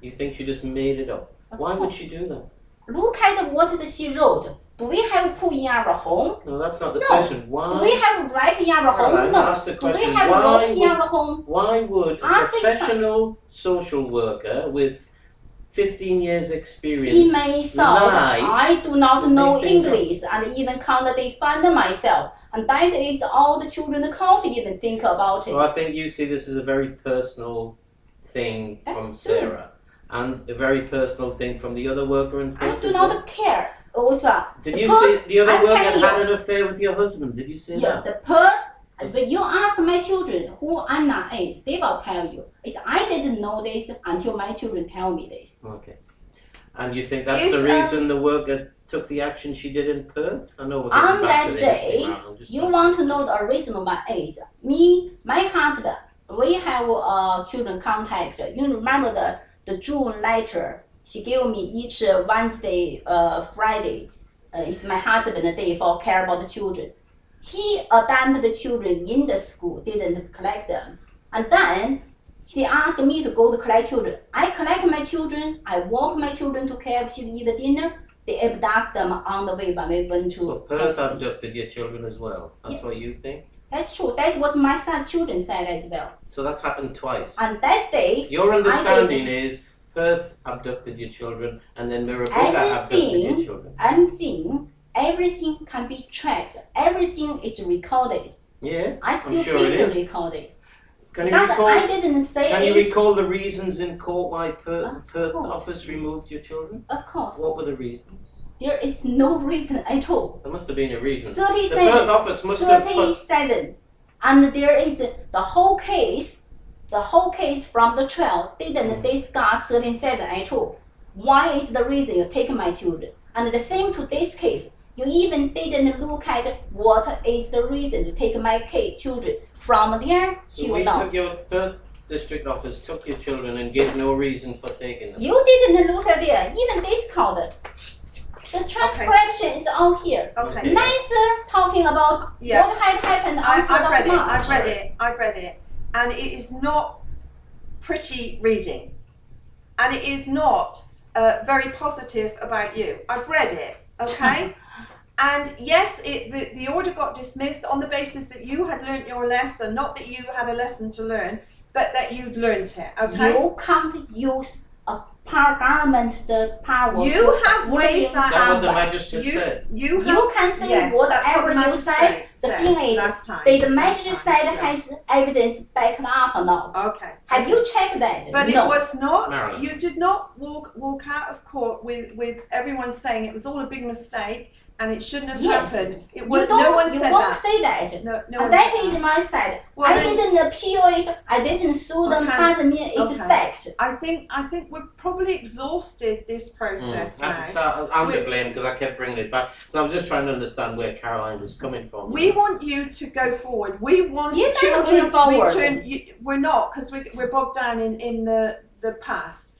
You think she just made it up? Of Why would course. she do that? Look at what she wrote. Do we have pool in our home? No, that's not the No. question. Do we Why? have rape in our home? Caroline, No. ask the Do we question. have Why rope in would, our home? why would a Ask me professional social worker with 15 years experience She may thought lie I do not and know make things up? English and even can't defend myself. And that is all the children can't even think about it. Well, I think you see this as a very personal thing from That's true. Sarah, and a very personal thing from the other worker in I Perth do as well. not care. Did you Because say the other I'm worker telling had you- an affair with your husband? Did you say Yeah, that? the person. When you ask my children who Anna is, they will tell you. It's I didn't know this until my children tell me this. Okay. And you think that's Is, the reason the worker took the action she did in Perth? I know we're On getting back that to the day, history now. I'm just You want to know the original my age? Me, my husband, we have children contact. You remember the June letter? She gave me each Wednesday, Friday. It's my husband's day for care about the children. He adopted the children in the school, didn't collect them. And then he asked me to go to collect children. I collect my children, I walk my children to KFC to eat the dinner. They abduct them on the way when we went to So Perth KFC. abducted your children as well. That's what you think? That's true. That's what my children said as well. So that's happened twice. And that day, Your understanding is Perth abducted your children and then Mirrabooka abducted your children. everything can be tracked. Everything is recorded. Yeah, I still sure keep it it is. recorded. Can you Not recall? I didn't say Can you it. recall the reasons in court why Of Perth course. office removed your children? Of course, What were the reasons? there is no reason at all. There must have been a reason. The Perth 37, office must have put 37, and there is the whole case. The whole case from the trial didn't discuss 37 at all. Why is the reason you take my children? And the same to this case. You even didn't look at what is the reason to take my children from there So till we now. took your Perth district office, took your children and gave no reason for taking them. You didn't look at there. Even this called. The transcription is all here. Okay. Neither talking about Yeah. what had happened on I've 3rd read of it. March. I've read it, and it is not pretty reading, and it is not very positive about you. I've read it, okay, and yes, the order got dismissed on the basis that you had learnt your lesson, not that you had a lesson to learn, but that you'd learnt it, okay. You can't use a government the power. You have waived Is that. that what the someone. magistrate said? You You can say yes, whatever that's what you say. The thing is, last time. did the last magistrate time, yeah. has evidence backed up or not? Okay. Have you checked that? But no. it was not. Marilyn. You did not walk out of court with everyone saying it was all a big mistake and it shouldn't have Yes. happened. It You was, don't. no one you said won't that. say that. No, no one And that said is that. my side. Well, I then- didn't appeal it. I didn't sue them. Okay. Doesn't mean it's Okay. fact. I think we've probably exhausted this process now. So I'm to We- blame because I kept bringing it back. So I was just trying to understand where Caroline was coming from. We want you to go forward. We want Yes, I'm children going forward. We're not, because we're bogged down in the past.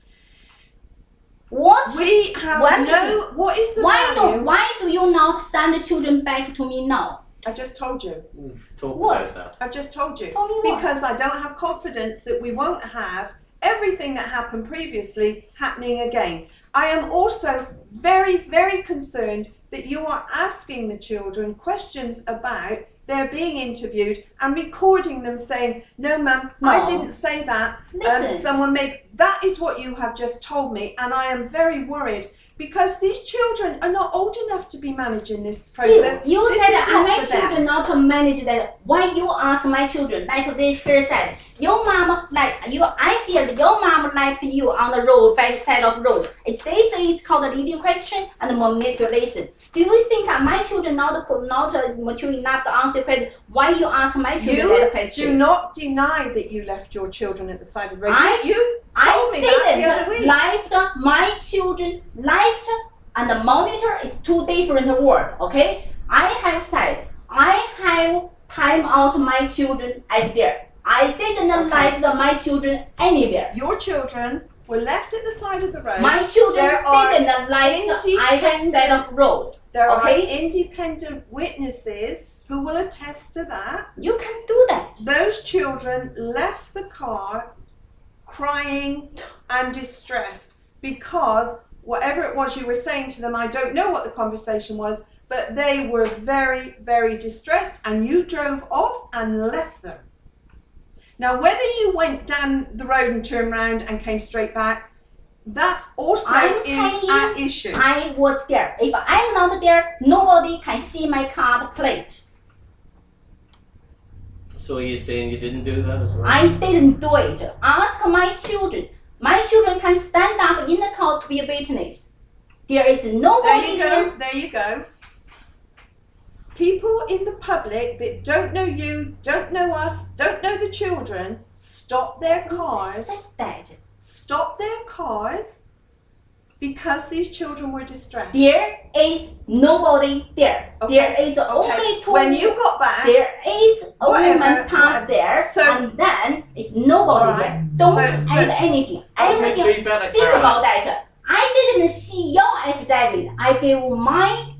What? We have When is no. What is the value? Why do you not send the children back to me now? I just told you. We've talked What? about that. I've just told you. Tell me what? Because I don't have confidence that we won't have everything that happened previously happening again. I am also very, very concerned that you are asking the children questions about they're being interviewed and recording them saying, no ma'am, I No. didn't say that. Listen. Someone made, that is what you have just told me, and I am very worried because these children are not old enough to be managing this process. You This said is that not my for them. children not to manage that. Why you ask my children? Like this girl said, your mom like you. I feel your mom left you on the road, back side of road. It's they say it's called a leading question and manipulation. Do you think my children not mature enough to answer the question? Why you ask my children that You question? do not deny that you left your children at the side of the road. I- You told me that the other didn't week. left my children left and the monitor is two different words. Okay, I have said I have time out my children at there. I didn't Okay. leave my children anywhere. Your children were left at the side of the road. My children There are didn't leave either side of road. There are okay. independent witnesses who will attest to that. You can do that. Those children left the car crying and distressed because whatever it was you were saying to them, I don't know what the conversation was, but they were very, very distressed and you drove off and left them. Now, whether you went down the road and turned around and came straight back, that also I'm is telling an you, issue. I was there. If I'm not there, nobody can see my car plate. So are you saying you didn't do that as well? I didn't do it. Ask my children. My children can stand up in the court to be a witness. There is There nobody you there. go, there you go. People in the public that don't know you, don't know us, don't know the children, stop their cars. Said that. Stop their cars because these children were distressed. There is nobody there. Okay, There is okay. only two. When you got back, There is a Whatever, woman past whatever. there, So- and then it's nobody Alright, there. Don't so- add anything. Wouldn't Everything. it be better, Think Caroline? about that. I didn't see your affidavit. I gave mine.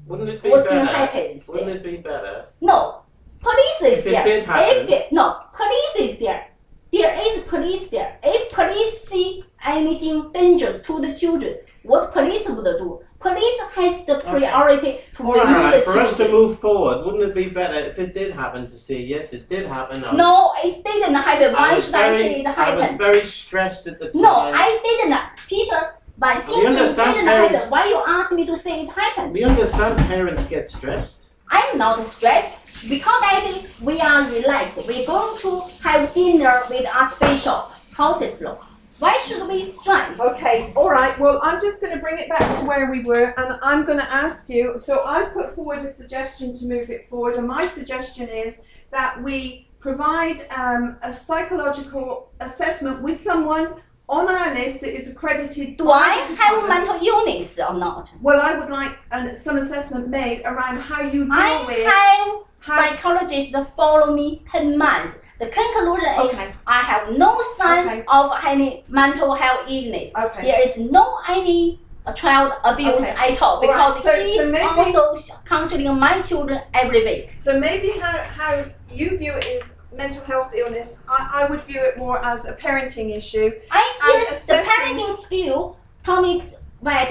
Wouldn't it be What thing better? happens Wouldn't there? it be better? No, police is If it there. did happen- If there, no, police is there. There is police there. If police see anything dangerous to the children, what police would do? Police has the priority to Alright. remove Caroline, the for us to children. move forward, wouldn't it be better if it did happen to say, yes, it did happen? No, it didn't happen. Why should I say it I was happened? very stressed at the time. No, I didn't. Peter, by thinking it understand didn't parents- happen, why you ask me to say it happened? We understand parents get stressed. I'm not stressed because Daddy, we are relaxed. We're going to have dinner with Archbishop Cottesloe. Why should we stress? okay, all right. Well, I'm just going to bring it back to where we were, and I'm going to ask you. So I've put forward a suggestion to move it forward, and my suggestion is that we provide a psychological assessment with someone on our list that is accredited. Do by I the have department. mental illness or not? Well, I would like some assessment made around how you deal I with. have how- psychologists that follow me 10 months. The conclusion is Okay. I have no sign Okay. of any mental health illness. Okay. There is no any child abuse Okay. at all All right, because so he maybe- also counseling my children every week. So maybe how you view it is mental health illness. I would view it more as a parenting issue. I And guess the assessing- parenting skill, Tony White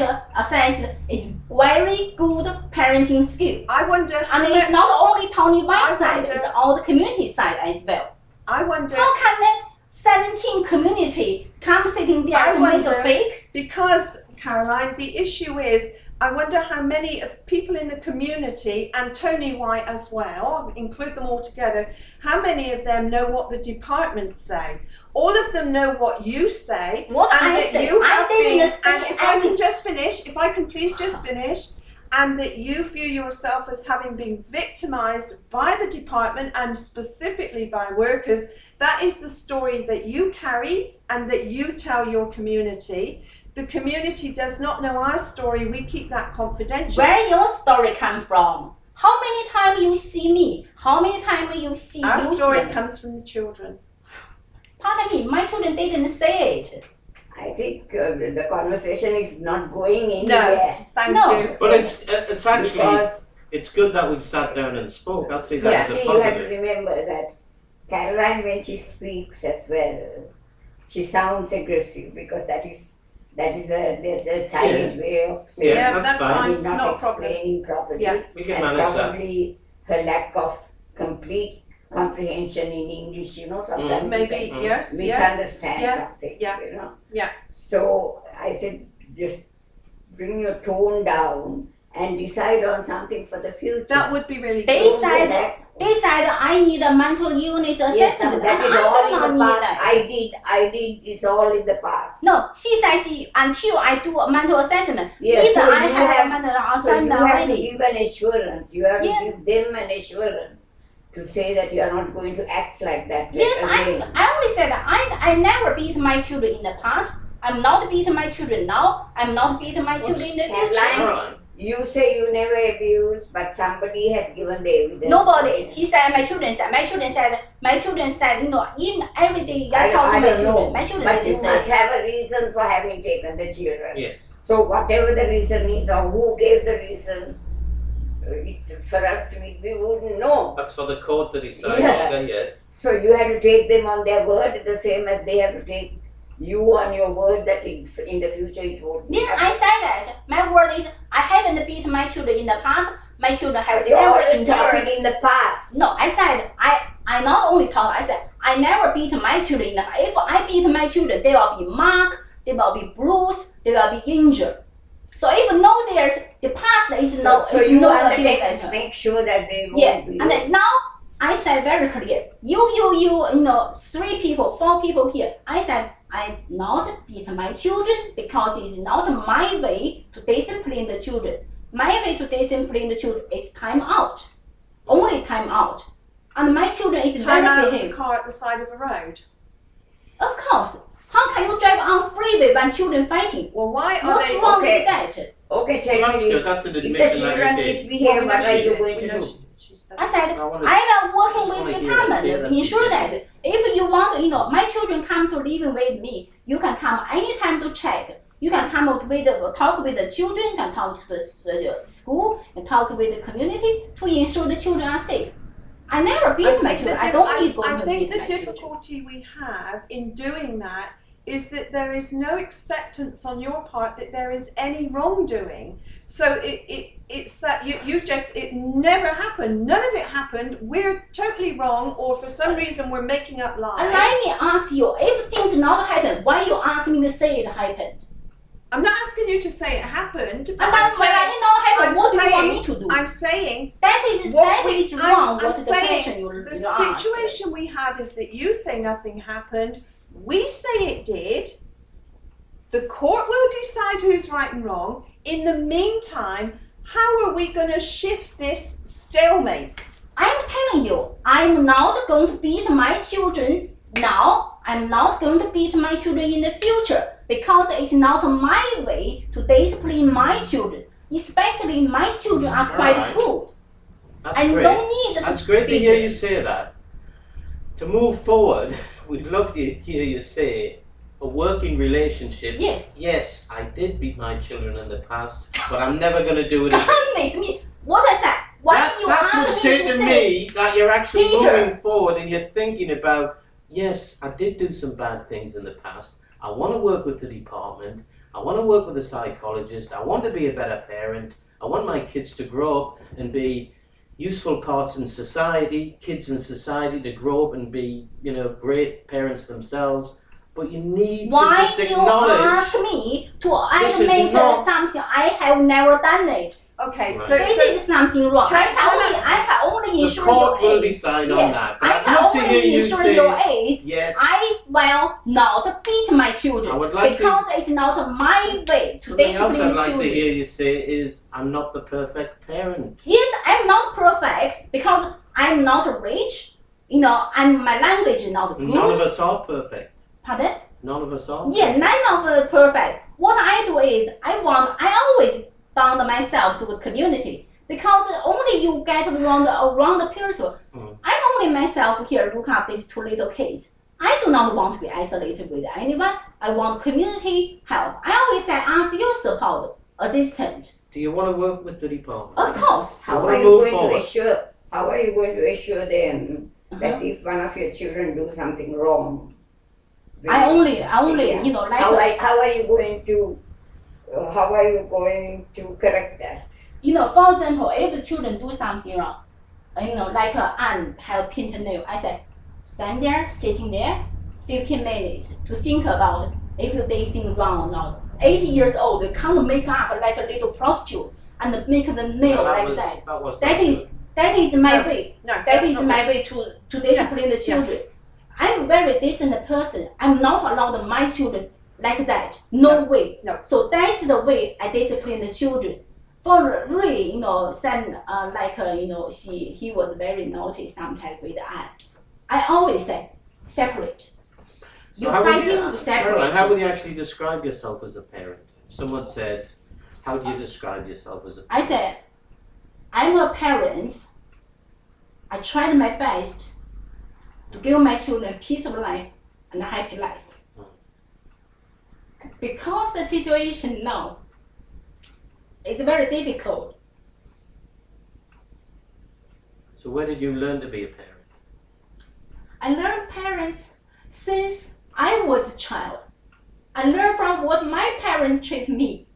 says is very good parenting skill. I wonder how And it's much- not only Tony I White's side, wonder- it's all the community side as well. I wonder. How can they 17 community come sitting there I to make wonder- a fake. Because, Caroline, the issue is, I wonder how many of people in the community, and Tony White as well, include them all together, how many of them know what the departments say? All of them know what you say, What and I that say, you I have been, didn't say and if I any- can just finish, if I can please just finish, and that you view yourself as having been victimised by the department and specifically by workers. That is the story that you carry and that you tell your community. The community does not know our story. We keep that confidential. Where your story come from? How many times you see me? How many times you see Our you story see? comes from the children. Pardon me, my children didn't say it. I think the conversation is not going anywhere. Thank No. you. But it's actually, Because it's good that we've sat down and spoke. I'll say yeah, that as a see, you have to positive. remember that Caroline, when she speaks as well, she sounds aggressive because that is the Chinese way of saying Yeah, that's fine. fine. not Not a problem. explaining properly, Yeah. We can and manage that. probably her lack of complete comprehension in English. You know, sometimes you Maybe, can yes, misunderstand yes, something. yeah, You know. yeah. So I said, just bring your tone down and decide on something for the future. That would be really They good. said They said I need a mental illness Yes, assessment. that is I all do not in the need past. that. I did. It's all in the past. No, she said until I do a mental assessment. Yes, Either so I you have a have- mental So you assessment have to already. give an assurance. You have Yeah. to give them an assurance to say that you are not going to act like that. Yes, again. I only said that I never beat my children in the past. I'm not beating my children now. I'm not beating my children in the future. Caroline? Caroline, You say you never abuse, but somebody has given the evidence. Nobody. He said my children said. You know, in every day I talk to my don't children. know. My children But you didn't must say. have a reason for having taken the children. yes. So whatever the reason is or who gave the reason, it's for us we wouldn't know. That's for the court to decide. Yeah. Okay, yes. So you have to take them on their word the same as they have to take you on your word that in the future it won't be. Yeah, I said that. My word is I haven't beat my children in the past. My children have But you're never always talking injured. in the past. No, I said I not only talk. I said I never beat my children. In the past. If I beat my children, they will be marked. They will be bruised. They will be injured. So if no, there's the past is no. So is you no undertake abuse. to make sure that they won't Yeah, be. and then now I said very clear. You know, 3 people, 4 people here. I said I not beat my children because it's not my way to discipline the children. My way to discipline the children is time out, only time out. And my children is Time very out of the behaved. car at the side of the road. Of course, how can you drive on freeway when children fighting? Well, why are What's they? wrong okay? with that? Okay, tell Well, that's me good. this. That's an If the admission children that you did. misbehave, we what know are she you did, going we to know do? she did. She said I said I wanna- I will working just with wanna the hear you say department that to ensure you that did. if you want, my children come to living with me, you can come anytime to check. You can come out with talk with the children, you can talk to the school, and talk with the community to ensure the children are safe. I never beat my children. I don't need going I to think beat the my children. difficulty we have in doing that is that there is no acceptance on your part that there is any wrongdoing. So it's that you just, it never happened. None of it happened. We're totally wrong, or for some reason we're making up lies. And let me ask you, if things not happen, why you ask me to say it happened? I'm not asking you to say it happened. And But then when I not happen, I'm what do you want saying- me to do? I'm saying That is wrong. What's the saying question you the ask? situation we have is that you say nothing happened, we say it did, the court will decide who's right and wrong. In the meantime, how are we going to shift this stalemate? I'm telling you, I'm not going to beat my children now. I'm not going to beat my children in the future because it's not my way to discipline my children. Especially my children are quite Alright. good. That's I great. don't need That's to great to beat hear them. you say that. To move forward, we'd love to hear you say a working relationship. Yes. Yes, I did beat my children in the past, but I'm never going to do it again. Goodness me, what I said. Why that you that would ask say me to to say? me that you're actually Peter. moving forward and you're thinking about, yes, I did do some bad things in the past. I want to work with the department. I want to work with a psychologist. I want to be a better parent. I want my kids to grow up and be useful parts in society, kids in society to grow up and be, you know, great parents themselves. But you need to Why just you acknowledge. ask me to This is animate not- something I have never done it? Okay, Right. so, This so is something wrong. Can I can only The ensure your court will age. decide on Yeah, that. But I I'd can love to hear only you ensure say your age. yes. I will not beat my children I would like to- because it's not my way to Something else discipline I'd like children. to hear you say is, I'm not the perfect parent. Yes, I'm not perfect because I'm not rich. You know, my language is not good. None of us are perfect. Pardon? None of us are. Yeah, none of it perfect. What I do is I always bound myself to the community because only you get around the person. I'm only myself here look after these two little kids. I do not want to be isolated with anyone. I want community help. I always say ask your support, assistance. Do you want to work with the department? Of course. I How wanna are you move going forward. to assure? How are you going to assure them that if one of your children do something wrong? I only Yeah. you know like How are you going to correct that? you know, for example, if the children do something wrong, you know, like Anne have painted nail, I said, stand there, sitting there, 15 minutes to think about if they think wrong or not. 80 years old, they can't make up like a little prostitute and make the nail like that. That was That is my way. no, That that's is not my way to discipline the children. I'm a very decent person. I'm not allowed my children like that. No way. No. So that's the way I discipline the children. For Ray, you know, Sam, you know, he was very naughty sometimes with Anne. I always say, separate. You're How would fighting, you- you separate. Caroline, how would you actually describe yourself as a parent? Someone said, how do you describe yourself as a parent? I said, I'm a parent. I tried my best to give my children a peace of life and a happy life. Because the situation now is very difficult. So where did you learn to be a parent? I learned parents since I was a child. I learned from what my parents treat me.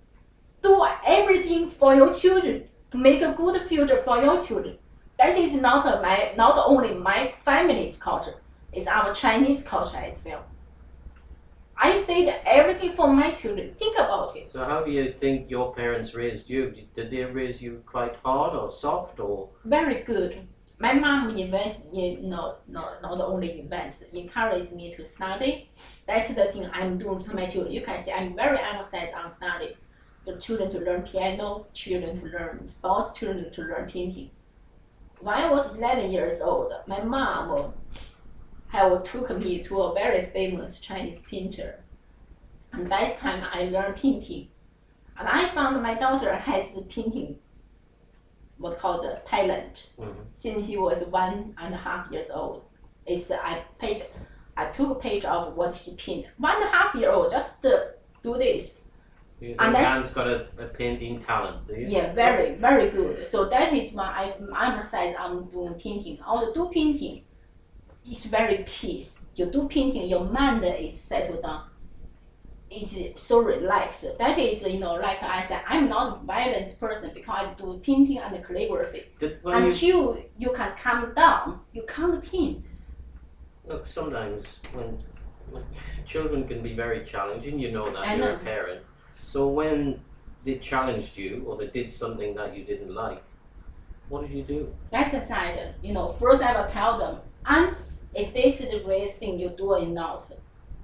Do everything for your children to make a good future for your children. That is not only my family's culture, it's our Chinese culture as well. I did everything for my children. Think about it. So how do you think your parents raised you? Did they raise you quite hard or soft or? Very good. My mom invests in not only invests, encourages me to study. That's the thing I'm doing to my children. You can see I'm very emphasized on study. The children to learn piano, children to learn sports, children to learn painting. When I was 11 years old, my mom took me to a very famous Chinese painter. And that time I learned painting. And I found my daughter has painting, what called talent, since he was 1.5 years old. I took a page of what she painted. 1.5 year old, just do this. You think And that's- Anne's got a painting talent, do you? Yeah, very, very good. So that is why I emphasize on doing painting. Also do painting, it's very peace. You do painting, your mind is settled down. It's so relaxed. That is, you know, like I said, I'm not a violent person because I do painting and calligraphy. When you, Until you can calm down, you can't paint. look, sometimes when children can be very challenging, you know that, I you're know. a parent. So when they challenged you or they did something that you didn't like, what did you do? That's aside, you know, first I will tell them, and if this is the right thing you do or not,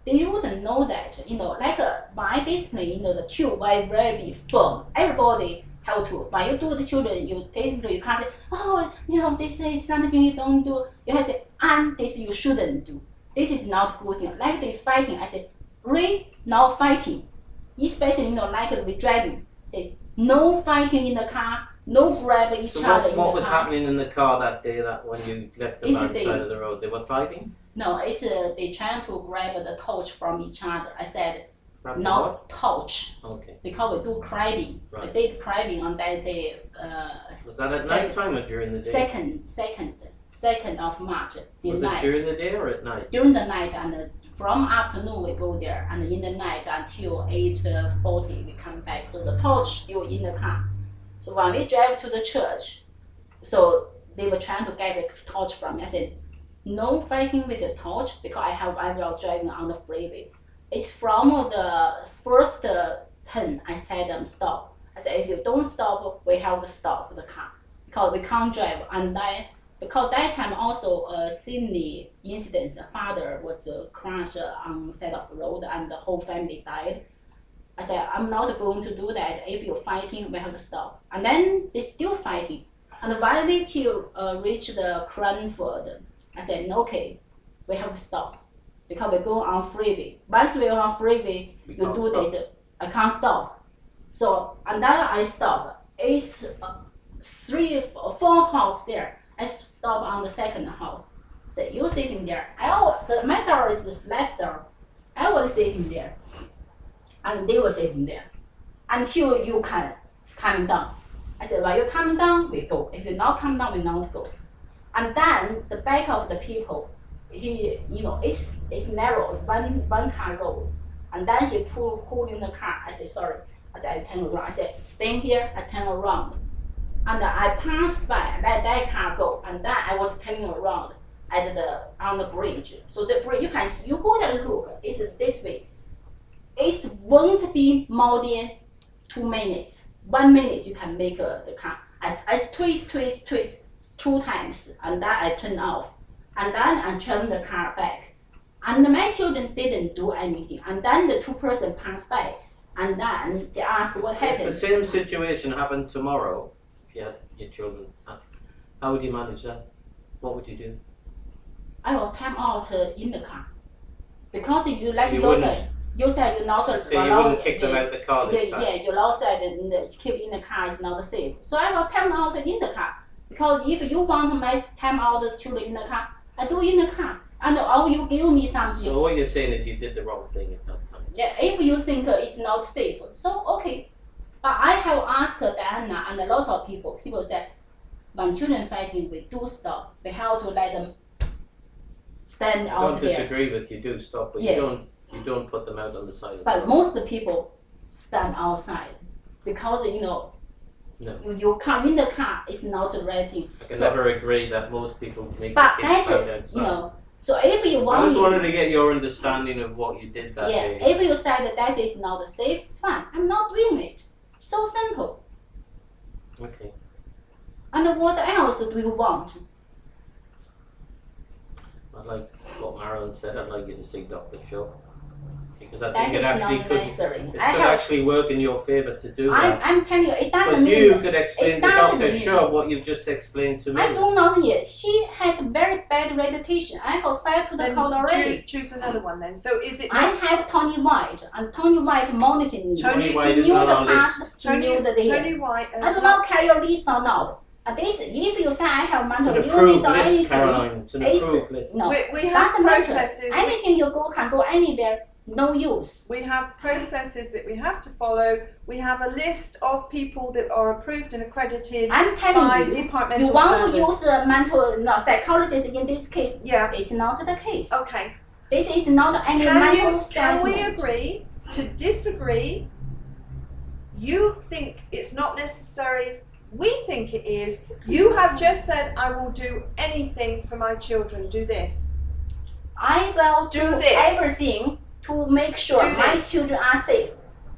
they wouldn't know that, you know, like my discipline, you know, the two very, very firm. Everybody have to, when you do the children, you discipline, you can't say, oh, you know, this is something you don't do. You have to say, and this you shouldn't do. This is not good thing. Like they fighting, I say, no fighting. Especially, you know, like with driving. Say, no fighting in the car, no grab each So other in what the was car. happening in the car that day that when you left the It's bad the- side of the road? They were fighting? No, it's they trying to grab the torch from each other. I said, Grabbed the not torch, what? Okay. because we do crabbing. Right. I did crabbing on that day. Was that at Second- night time or during the day? Second of March, the Was night. it during the day or at night? During the night, and from afternoon we go there, and in the night until 8:40 we come back. So the torch still in the car. So when we drive to the church, so they were trying to get the torch from me. I said, no fighting with the torch because I will driving on the freeway. It's from the first turn I said them stop. I said if you don't stop, we have to stop the car because we can't drive. And then because that time also Sydney incident, the father was crashed on the side of the road and the whole family died. I said I'm not going to do that. If you're fighting, we have to stop. And then they still fighting. And when we reach the Cranford, I said okay, we have to stop because we're going on freeway. Once we're on freeway, you do this. I can't stop. So and then I stop. It's 4 house there. I stop on the second house. So you sitting there. My door is the left door. I was sitting there, and they were sitting there until you can come down. I said, while you're coming down, we go. If you're not coming down, we not go. And then the back of the people, it's narrow, one car road. And then he pulled in the car. I said, sorry. I said, I turn around. I said, stand here. I turn around. And I passed by, let that car go, and then I was turning around on the bridge. So the bridge, you go there and look, it's this way. It won't be more than 2 minutes. 1 minute you can make the car. I twist 2 times, and then I turn off. And then I turn the car back. And my children didn't do anything. And then the 2 person passed by, and then they asked what happened. If the same situation happened tomorrow, if you had your children, how would you manage that? What would you do? I will time out in the car. Because you like You yourself. You said you're not So you wouldn't kick them out of the car this time? Yeah, you law said keep in the car is not safe. So I will time out in the car. Because if you want my time out the children in the car, I do in the car. And or you give me something. So what you're saying is you did the wrong thing at that time? Yeah, if you think it's not safe. So okay. But I have asked Diana and a lot of people said, when children fighting, we do stop. We have to let them stand out I don't there. disagree with you, do stop, but Yeah. you don't put them out on the side of the But road. most people stand outside because No. you come in the car, it's not the right thing. I can So- never agree that most people make But the kids stand actually, outside. so if you I want just wanted me, to get your understanding of what you did that day. if you said that is not safe, fine, I'm not doing it. So simple. Okay. And what else do you want? I'd like what Marilyn said, I'd like you to see Dr. Shaw. Because I That think is it actually not could, necessary. it could I have, actually work in your favour to do that. I'm telling you, it doesn't Because mean. you could explain it to doesn't Dr. mean- Shaw what you've just explained to me. I do not need it. She has very bad reputation. I have filed to the Then court already. choose another one then. So is it I have Tony White, and Tony White monitoring me. Tony White He is knew not the on past, list. he knew the day. Tony White I has do not care your list or not. And this, if you say I have It's mental an illness approved or list, anything, Caroline. It's an it's- approved list. no, we have doesn't matter. processes. Anything you go can go anywhere, no use. We have processes that we have to follow. We have a list of people that are approved and accredited I'm by telling you, departmental you want standards. to use a psychologist in this case. Yeah. It's not the case. Okay. This is not any Can mental we assessment. agree to disagree? You think it's not necessary. We think it is. You have just said, I will do anything for my children. Do this. I will Do do this. everything to make sure Do my this. children are safe.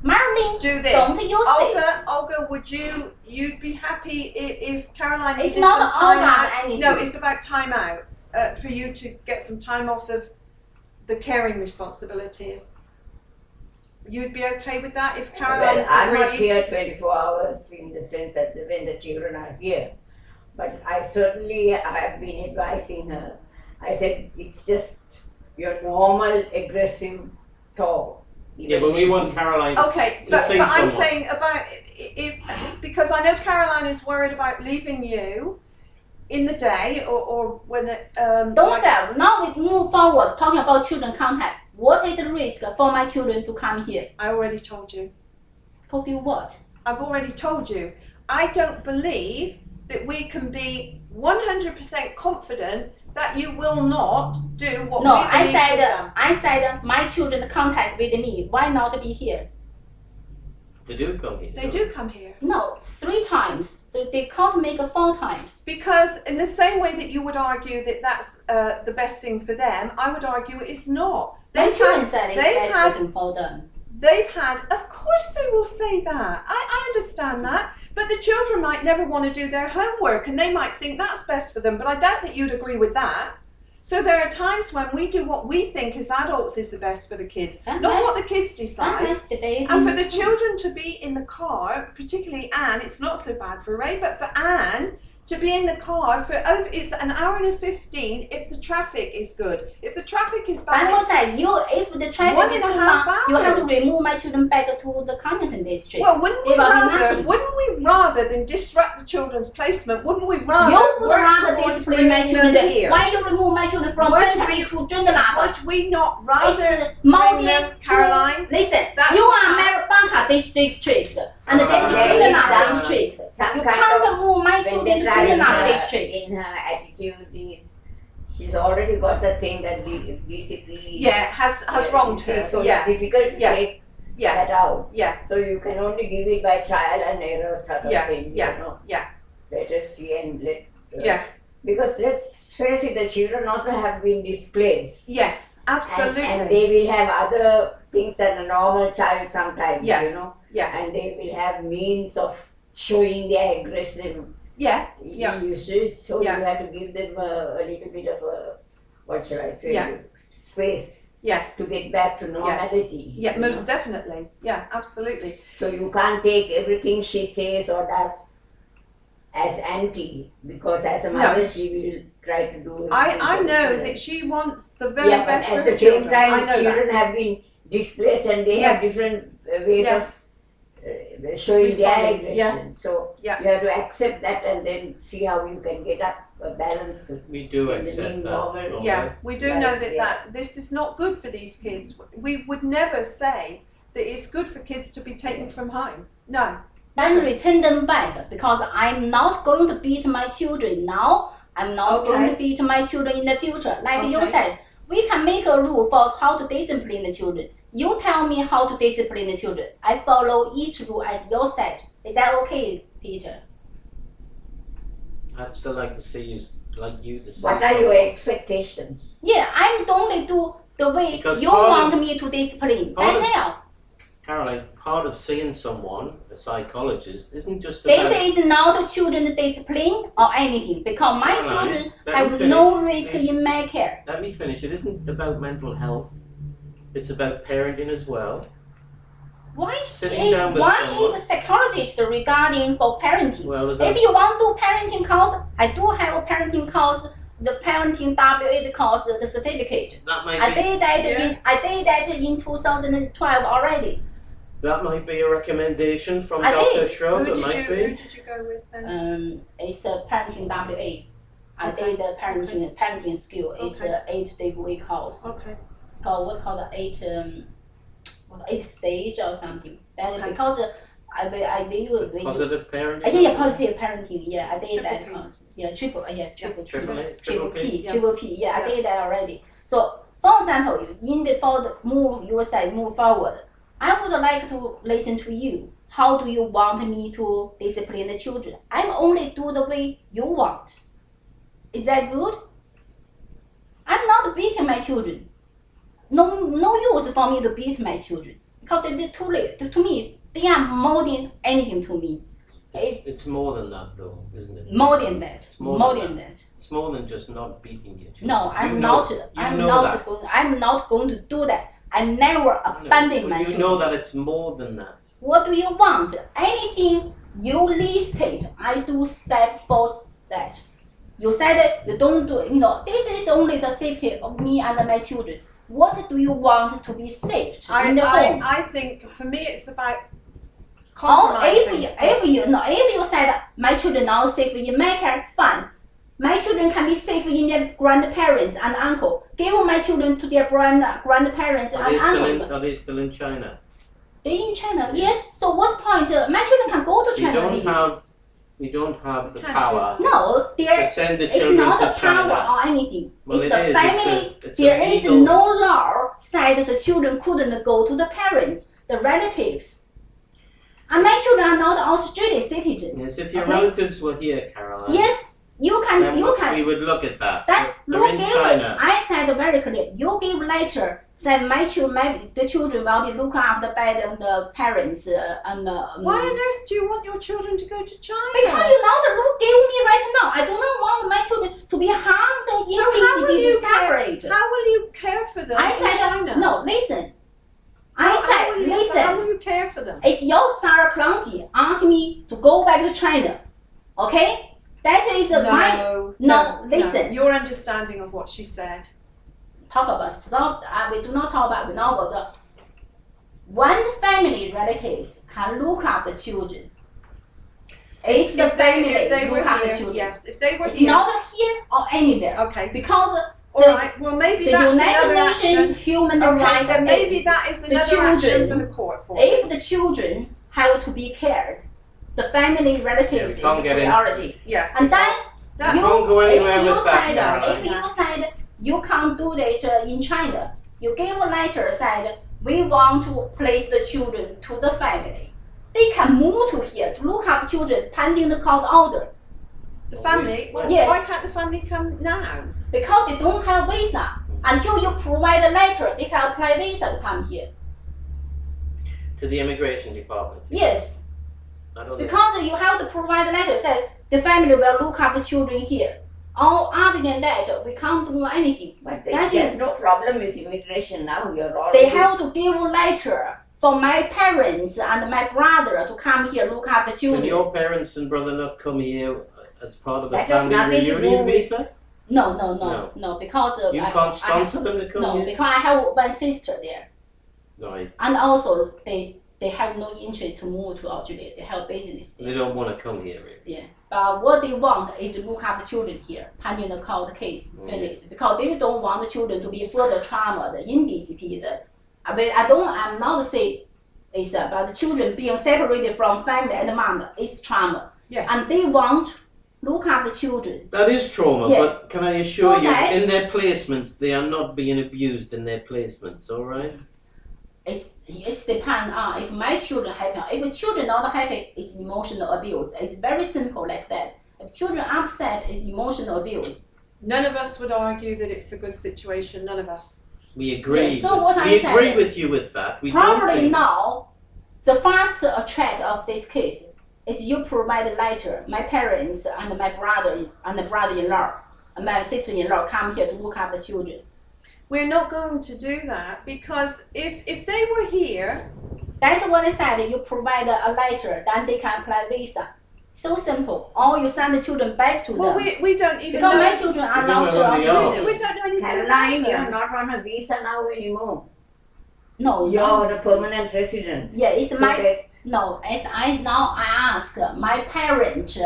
Marilyn, Do this. don't use this. Olga, would you'd be happy if Caroline It's needed not some time Olga out? anything. No, it's about time out for you to get some time off of the caring responsibilities. You'd be okay with that if Caroline Well, I'm not agreed? here 24 hours in the sense that when the children are here. But I have been advising her. I said, it's just your normal aggressive talk. Yeah, but we want Caroline to Okay, to but see I'm someone. saying about if because I know Caroline is worried about leaving you in the day or when it, Don't like- say. Now we move forward talking about children contact. What is the risk for my children to come here? I already told you. Told you what? I've already told you. I don't believe that we can be 100% confident that you will not do what No, we I believe you've done. said my children contact with me. Why not be here? They do come here. They do come here. No, 3 times. They can't make 4 times. Because in the same way that you would argue that that's the best thing for them, I would argue it's not. My children said it's they've best thing for them. They've had, of course they will say that. I understand that. But the children might never want to do their homework and they might think that's best for them. But I doubt that you'd agree with that. So there are times when we do what we think as adults is the best for the kids, not what the kids decide. And for the children to be in the car, particularly Anne, it's not so bad for Ray, but for Anne, to be in the car for it's an hour and 15 if the traffic is good. If the traffic is bad, if the traffic is too long, you have to remove my children back to the Canton District. Well, wouldn't we rather than disrupt the children's placement, wouldn't we rather discipline my children here? Why you remove my children from Fremantle to Joondalup? Would we not rather bring them, Caroline? Listen, you are Mirrabooka District and the Joondalup District. You can't move my children to Joondalup District. In her attitude is, she's already got the thing that the DCP has wronged her. So it's difficult to take that out. Yeah. So you can only give it by trial and error sort of thing. You know? Let us see and because let's face it, the children also have been displaced. Yes, absolutely. And they will have other things that a normal child sometimes, you know. Yes. And they will have means of showing their aggressive uses. So you have to give them a little bit of a, what shall I say, space. Yes. To get back to normality. Yeah, most definitely. Yeah, absolutely. So you can't take everything she says or does as anti, because as a mother she will try to do. I know that she wants the very best for her children. At the same time, children have been displaced and they have different ways of showing their aggression. So you have to accept that and then see how you can get up a balance. We do accept that. We do know that this is not good for these kids. We would never say that it's good for kids to be taken from home. No. Then return them back, because I'm not going to beat my children now. I'm not going to beat my children in the future. Like you said, we can make a rule for how to discipline the children. You tell me how to discipline the children. I follow each rule as you said. Is that okay, Peter? I'd still like to see you, say. What are your expectations? Yeah, I'm only do the way you want me to discipline. Caroline, part of seeing someone, a psychologist, isn't just about... This is not children discipline or anything, because my children have no risk in my care. Let me finish. It isn't about mental health. It's about parenting as well. Why is a psychologist regarding for parenting? Well, if you want to do parenting course, I do have a parenting course, the parenting WA course, the certificate. That might I did that in 2012 already. That might be a recommendation from Dr. Shrove. Who did you go with then? It's a parenting WA. I did the parenting skill. It's an 8-degree course. Okay. It's called what's called the 8 stage or something. Then because I believe positive parenting. Positive parenting. Yeah, I did that course. Triple P. Yeah, I did that already. So, for example, for the move you say move forward, I would like to listen to you. How do you want me to discipline the children? I'm only do the way you want. Is that good? I'm not beating my children. No use for me to beat my children, because they're too late. To me, they are more than anything to me. It's more than that, though, isn't it? More than that. More than that. It's more than just not beating your children. No, I'm not going to do that. I never abandon my children. You know that it's more than that. What do you want? Anything you listed, I do step for that. You said you don't do it. This is only the safety of me and my children. What do you want to be saved in the home? I think for me it's about compromising. If you said my children are safe in my care, fine. My children can be safe in their grandparents and uncle. Give my children to their grandparents and uncle. Are they still in China? They're in China, yes. So what point? My children can go to China. We don't have the power. No, it's not a power or anything. Well, it's the family. There is no law said the children couldn't go to the parents, the relatives. And my children are not Australian citizens. Yes, if your Okay. relatives were here, Caroline, Yes, you then can. we would look at that. That They're you in give. China. I said very clear. You give letter. Said the children will be looked after by the parents and. Why on earth do you want your children to go to China? Because you not give me right now. I do not want my children to be harmed in So how will DCP you to separate. How will you care for them I in said China? no. Listen. How I said will you, listen. How will you care for them? It's your Sarah Clancy asked me to go back to China. Okay? That is no, listen. Your understanding of what she said. Talk about stop. We do not talk about the one family relatives can look after children. It's the family if they were look after here, children. yes. If they were It's here, not here or anywhere okay. because All right. Well, maybe the that's United another Nations action. Human Okay, Rights then maybe is that is the another action children. for the court for. If the children have to be cared, the family relatives is can't a get in. priority. Yeah. And then That- you, Don't go anywhere if you with that, said Caroline. if you said you can't do that in China, you gave a letter said we want to place the children to the family. They can move to here to look after children pending the court order The family. Well, Yes. Why can't the family come now? because they don't have visa. Until you provide a letter, they can apply visa to come here. To the immigration department. Yes, I don't think. because you have to provide a letter said the family will look after children here. All other than that, we can't do anything. But That there's is- no problem with immigration now. You're already. They have to give a letter for my parents and my brother to come here look after Can children. your parents and brother not come here as part of a That has family nothing to reunion do with- visa? No, because You I- can't I sponsor them to come no, here? because I have one sister there, Right. and also they have no interest to move to Australia. They have business there. They don't want to come here, really. Yeah, but what they want is to look after children here, pending the court case finished, because they don't want the children to be further traumatized in DCP. I'm not saying it's about the children being separated from family and mom. It's trauma, Yes. and they want look after children. That is trauma, Yeah. but can I assure So you, that- in their placements, they are not being abused in their placements, alright? It's depend on if my children happy. If children not happy, it's emotional abuse. It's very simple like that. If children upset, it's emotional abuse. None of us would argue that it's a good situation. None of us. We agree. Yeah, so what I we said- agree with you with that. We don't Probably think- now, the first track of this case is you provide a letter. My parents and my brother-in-law and my sister-in-law come here to look after children. We're not going to do that because if they were here, That's what I said. You provide a letter, then they can apply visa. So simple. Or you send the children back to well, them. we don't even Because my know. children are We now don't to know who they are. Australia. We don't know anything Caroline, about you're them. not on a visa now anymore. No, You're a permanent resident. Yeah, it's So my that's- no. As I ask my parents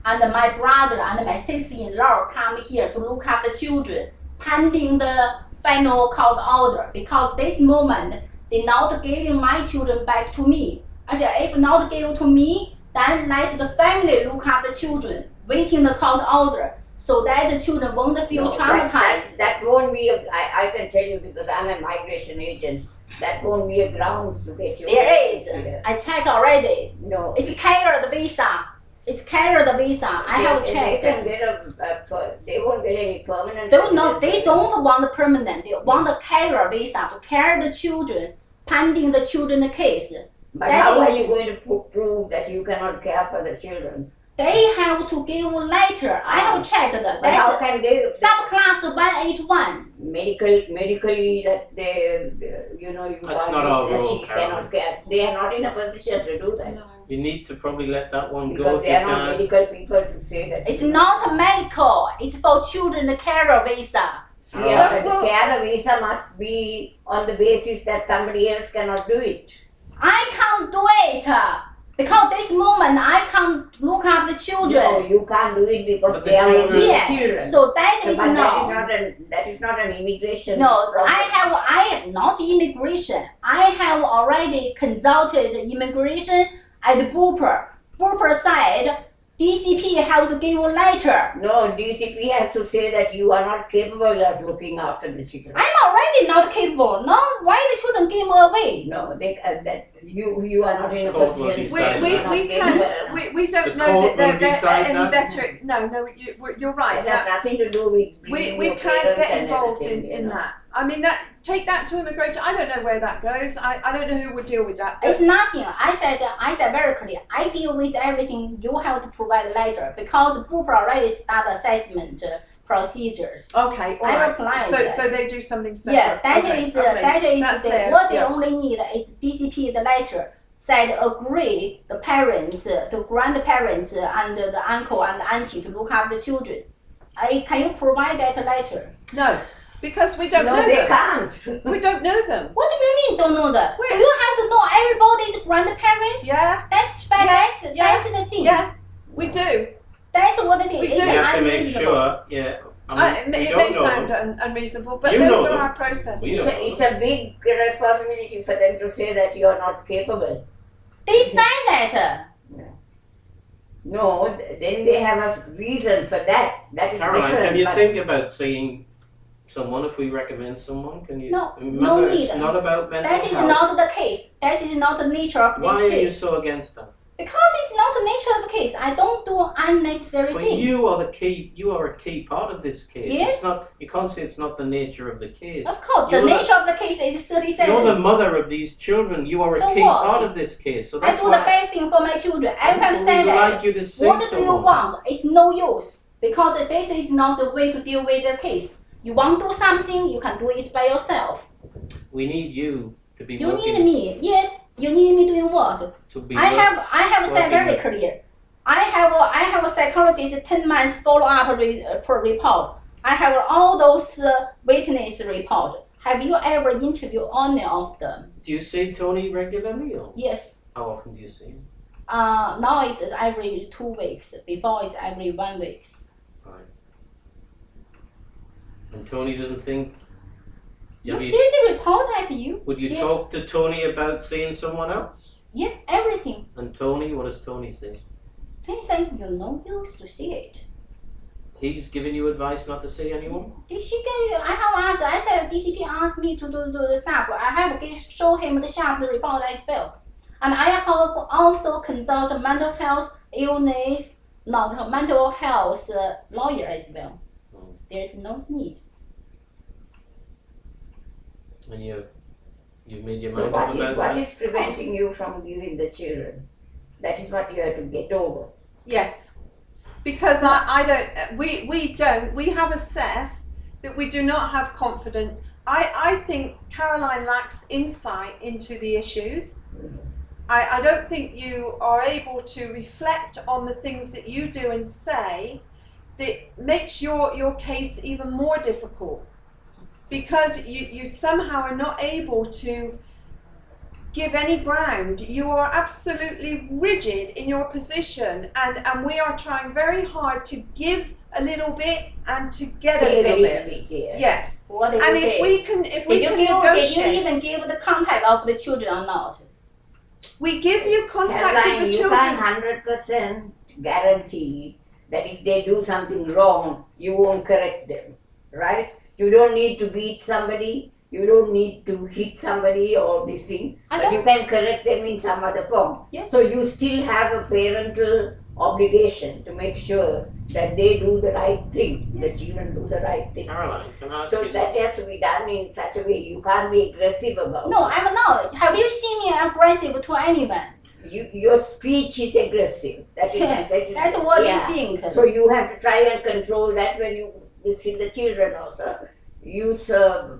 and my brother and my sister-in-law come here to look after children pending the final court order, because this moment they not giving my children back to me. I said if not give to me, then let the family look after children waiting the court order so that the children won't feel No, traumatized. that won't be I can tell you because I'm a migration agent. That won't be a grounds to get you. There is. Yeah. I checked already. No. It's carried visa. It's carried visa. I have checked. They can get they won't get any permanent. They residence. don't want a permanent. They want a carrier visa to carry the children pending the children case. But that how is- are you going to prove that you cannot care for the children? They have to give a letter. I have checked that. But how That's can they subclass 181. medically that they you That's are- not our that rule, she Caroline. cannot care. They are not in a position to do that You need to probably let that one go because if they you are not can. medical people to say that. It's not a medical. It's for children the carrier visa. Yeah, but Well- the care visa must be on the basis that somebody else cannot do it. I can't do it because this moment I can't look after children. No, you can't do it because But the they are children- only Yeah. children. So that So, is but no. that is not an immigration. No, problem. I am not immigration. I have already consulted immigration at Booper. Booper said DCP have to give a letter. No, DCP has to say that you are not capable of looking after the children. I'm already not capable. No, why the children give away? No, they that you are not in a Court will position. decide that. We don't The know court that will they're decide any that. better. No, you're right. It has nothing to do with bringing We your can't parents get and involved everything, in you know. that. I mean, take that to immigration. I don't know where that goes. I don't know who would deal with that. It's nothing. I said very clear. I deal with everything. You have to provide a letter because Bupa already start assessment procedures. Okay, all I right. apply So that. so they do something separate. Yeah, that Okay, is okay. That's fair, what they yeah. only need is DCP the letter said agree the parents, the grandparents and the uncle and auntie to look after the children. Can you provide that letter? No, because we don't No, know they them. can't. We don't know them. What do you mean don't know that? Wait. Do you have to know everybody's grandparents? Yeah, That's fine. Yeah, That's the thing. yeah, we do. That's what it is. We It's do. You have to make unreasonable. sure, yeah. I mean, we It don't may know sound them. unreasonable, but You those know are them. our processes. We It's don't. it's a big responsibility for them to say that you are not capable. They say that. No, then they have a reason for that. That is Caroline, different. can you but- think about seeing someone if we recommend someone? Can you? No, Remember, no it's need. not about mental That is health. not the case. That is not the nature of this Why are you case. so against that? Because it's not the nature of the case. I don't do unnecessary But things. you are the key. You are a key part of this case. Yes. It's not. You can't say it's not the nature of the case. Of course, the You're the- nature of the case is 37. You're the mother of these children. You are So a key what? part of this case. So I that's do the why best thing for my children. I have we said would that. like you to say What do you someone. want? It's no use because this is not the way to deal with the case. You want to do something, you can do it by yourself. We need you to be You working. need me. Yes, you need me doing what? To be I have said working very with- clear. I have a psychologist 10 months follow up report. I have all those witness report. Have you ever interviewed any of them? Do you see Tony regularly, or Yes. how often do you see him? Now it's every 2 weeks. Before it's every 1 week. Right. And Tony doesn't think. Have you- There's a report at you. would you Yeah. talk to Tony about seeing someone else? Yeah, everything. And Tony, what does Tony say? They say you're no use to see it. He's giving you advice not to see anyone? DCP, I have asked. I said DCP asked me to do the SAP. I have show him the SAP report as well. And I have also consult mental health illness, not mental health lawyer as well. Hmm. There's no need. And you've made your So mind up what about that? is preventing you from giving the children? That is what you have to get over. Yes, because we have assessed that we do not have confidence. I think Caroline lacks insight into the issues. I don't think you are able to reflect on the things that you do and say that makes your case even more difficult, because you somehow are not able to give any ground. You are absolutely rigid in your position, and we are trying very hard to give a little bit and to get a little bit. Yeah. Yes, What did and you if give? we can Did you negotiate, even give the contact of the children or not? we give you contact Caroline, of the you children. can't 100% guarantee that if they do something wrong, you won't correct them, right? You don't need to beat somebody. You don't need to hit somebody or this thing, but you can correct them in some other form. Yes. So you still have a parental obligation to make sure that they do the right thing. Yes. The children do the right thing. Caroline, can I ask So you that has to be done in such a way. You can't be aggressive about No, it. I'm not. Have you seen me aggressive to anyone? Your speech is aggressive. That is, That's what yeah. you think. So you have to try and control that when you see the children also. Use a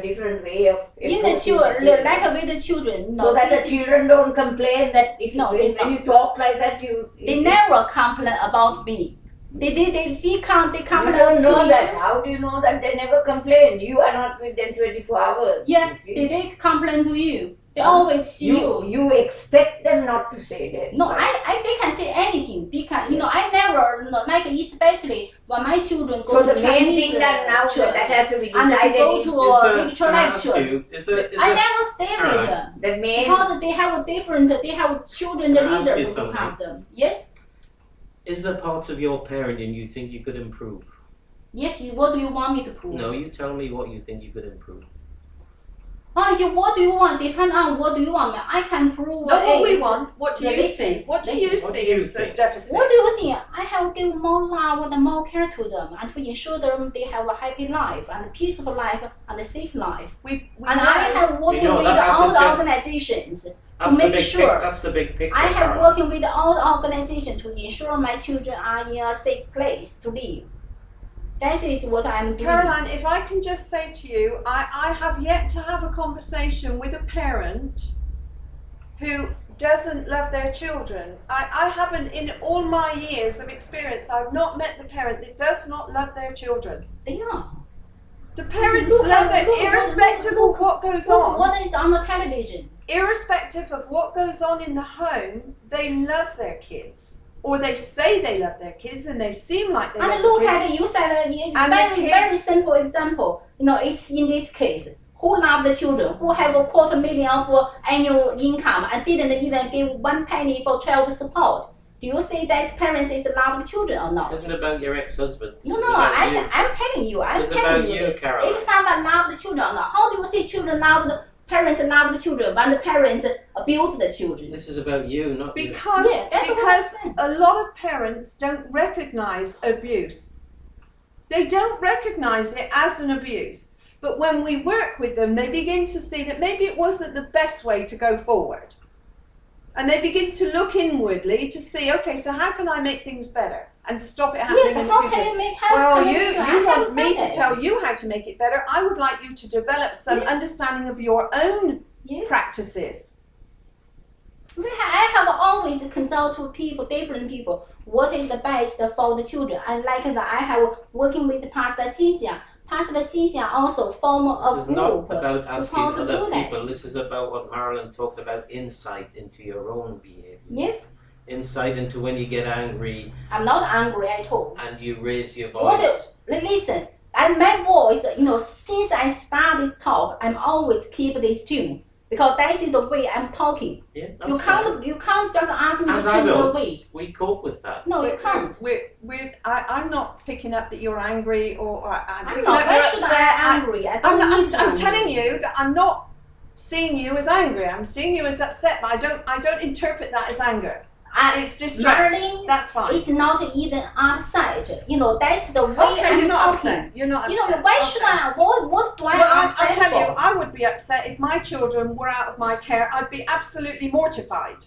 different way of In the approaching children, like with the children, no, so that this the is- children don't complain that if No, when, they when don't. you talk like that they never complain about me. They complain you don't know to that. you. How do you know that they never complain? You are not with them 24 hours. Yeah, you see. they complain to you. They always see you. You expect them not to say that. No, they can say anything. They can, I never, like especially when my children go So to the main Chinese thing that now church, that has to be and they decided go is to Is a lecture can I ask lectures. you, is I this, never stay with Caroline, them the main. because they have children, the Can I ask leader you to something? have them. Yes, Is there parts of your parenting you think you could improve? Yes, what do you want me to prove? No, you tell me what you think you could improve. What do you want? Depend on what do you want. I can prove. Not what we is- want. What do Yeah, you listen, see? What do listen. you What see do you as a think? deficit? What do you think? I have give more love and more care to them, and to ensure them they have a happy life and a peaceful life and a safe life. We And know. I have working know with that's all a the gen- organizations to That's the make big sure. that's the big picture. I have Karen. working with all the organizations to ensure my children are in a safe place to live. That is what I'm doing. Caroline, if I can just say to you, I have yet to have a conversation with a parent who doesn't love their children. I haven't, in all my years of experience, I've not met the parent that does not love their children. They are. The parents Look love at- them look- irrespective look- of what goes Look on. what is on the television. Irrespective of what goes on in the home, they love their kids. Or they say they love their kids and they seem like they love And look their kids. at you said it's And the very kids- simple example. It's in this case. Who love the children? Who have a $250,000 of annual income and didn't even give 1 penny for child support? Do you say that parents is love the children or not? This isn't about your ex-husband. This No, is no. about you. I'm telling you. I'm This is telling about you. you, that Caroline. if someone love the children or not, how do you say children love the parents love the children when the parents abuse the children? This is about you, not you. Because, Yeah, that's what I'm because saying. a lot of parents don't recognize abuse. They don't recognize it as an abuse. But when we work with them, they begin to see that maybe it wasn't the best way to go forward. And they begin to look inwardly to see, okay, so how can I make things better and stop it happening Yes, in the how future? can you make Well, can you I want have me said to it. tell you how to make it better. I would like you to develop some Yes. understanding of your own Yes. practices. I have always consult with people, different people, what is the best for the children. And like that, I have working with Pastor Cynthia. Pastor Cynthia also form a This is not group about to asking how to other do that. people. This is about what Marilyn talked about, insight into your own behavior. Yes, Insight into when you get angry I'm not angry at all. and you raise your What voice. listen, and my voice, since I start this talk, I'm always keep this tune because that is the way I'm talking. Yeah, that's You fine. can't just ask me As to change the adults, way. we cope with that. No, you can't. I'm not picking up that you're angry or I'm I'm picking not. up Why you're should upset. I be angry? I don't need to. I'm angry. telling you that I'm not seeing you as angry. I'm seeing you as upset, but I don't interpret that as anger. It's distress. Marilyn, That's fine. it's not even upset. That's the way Okay, I'm you're not talking. upset. You're not upset. Why Okay. should I? What do I Well, I'll upset tell you, for? I would be upset if my children were out of my care. I'd be absolutely mortified.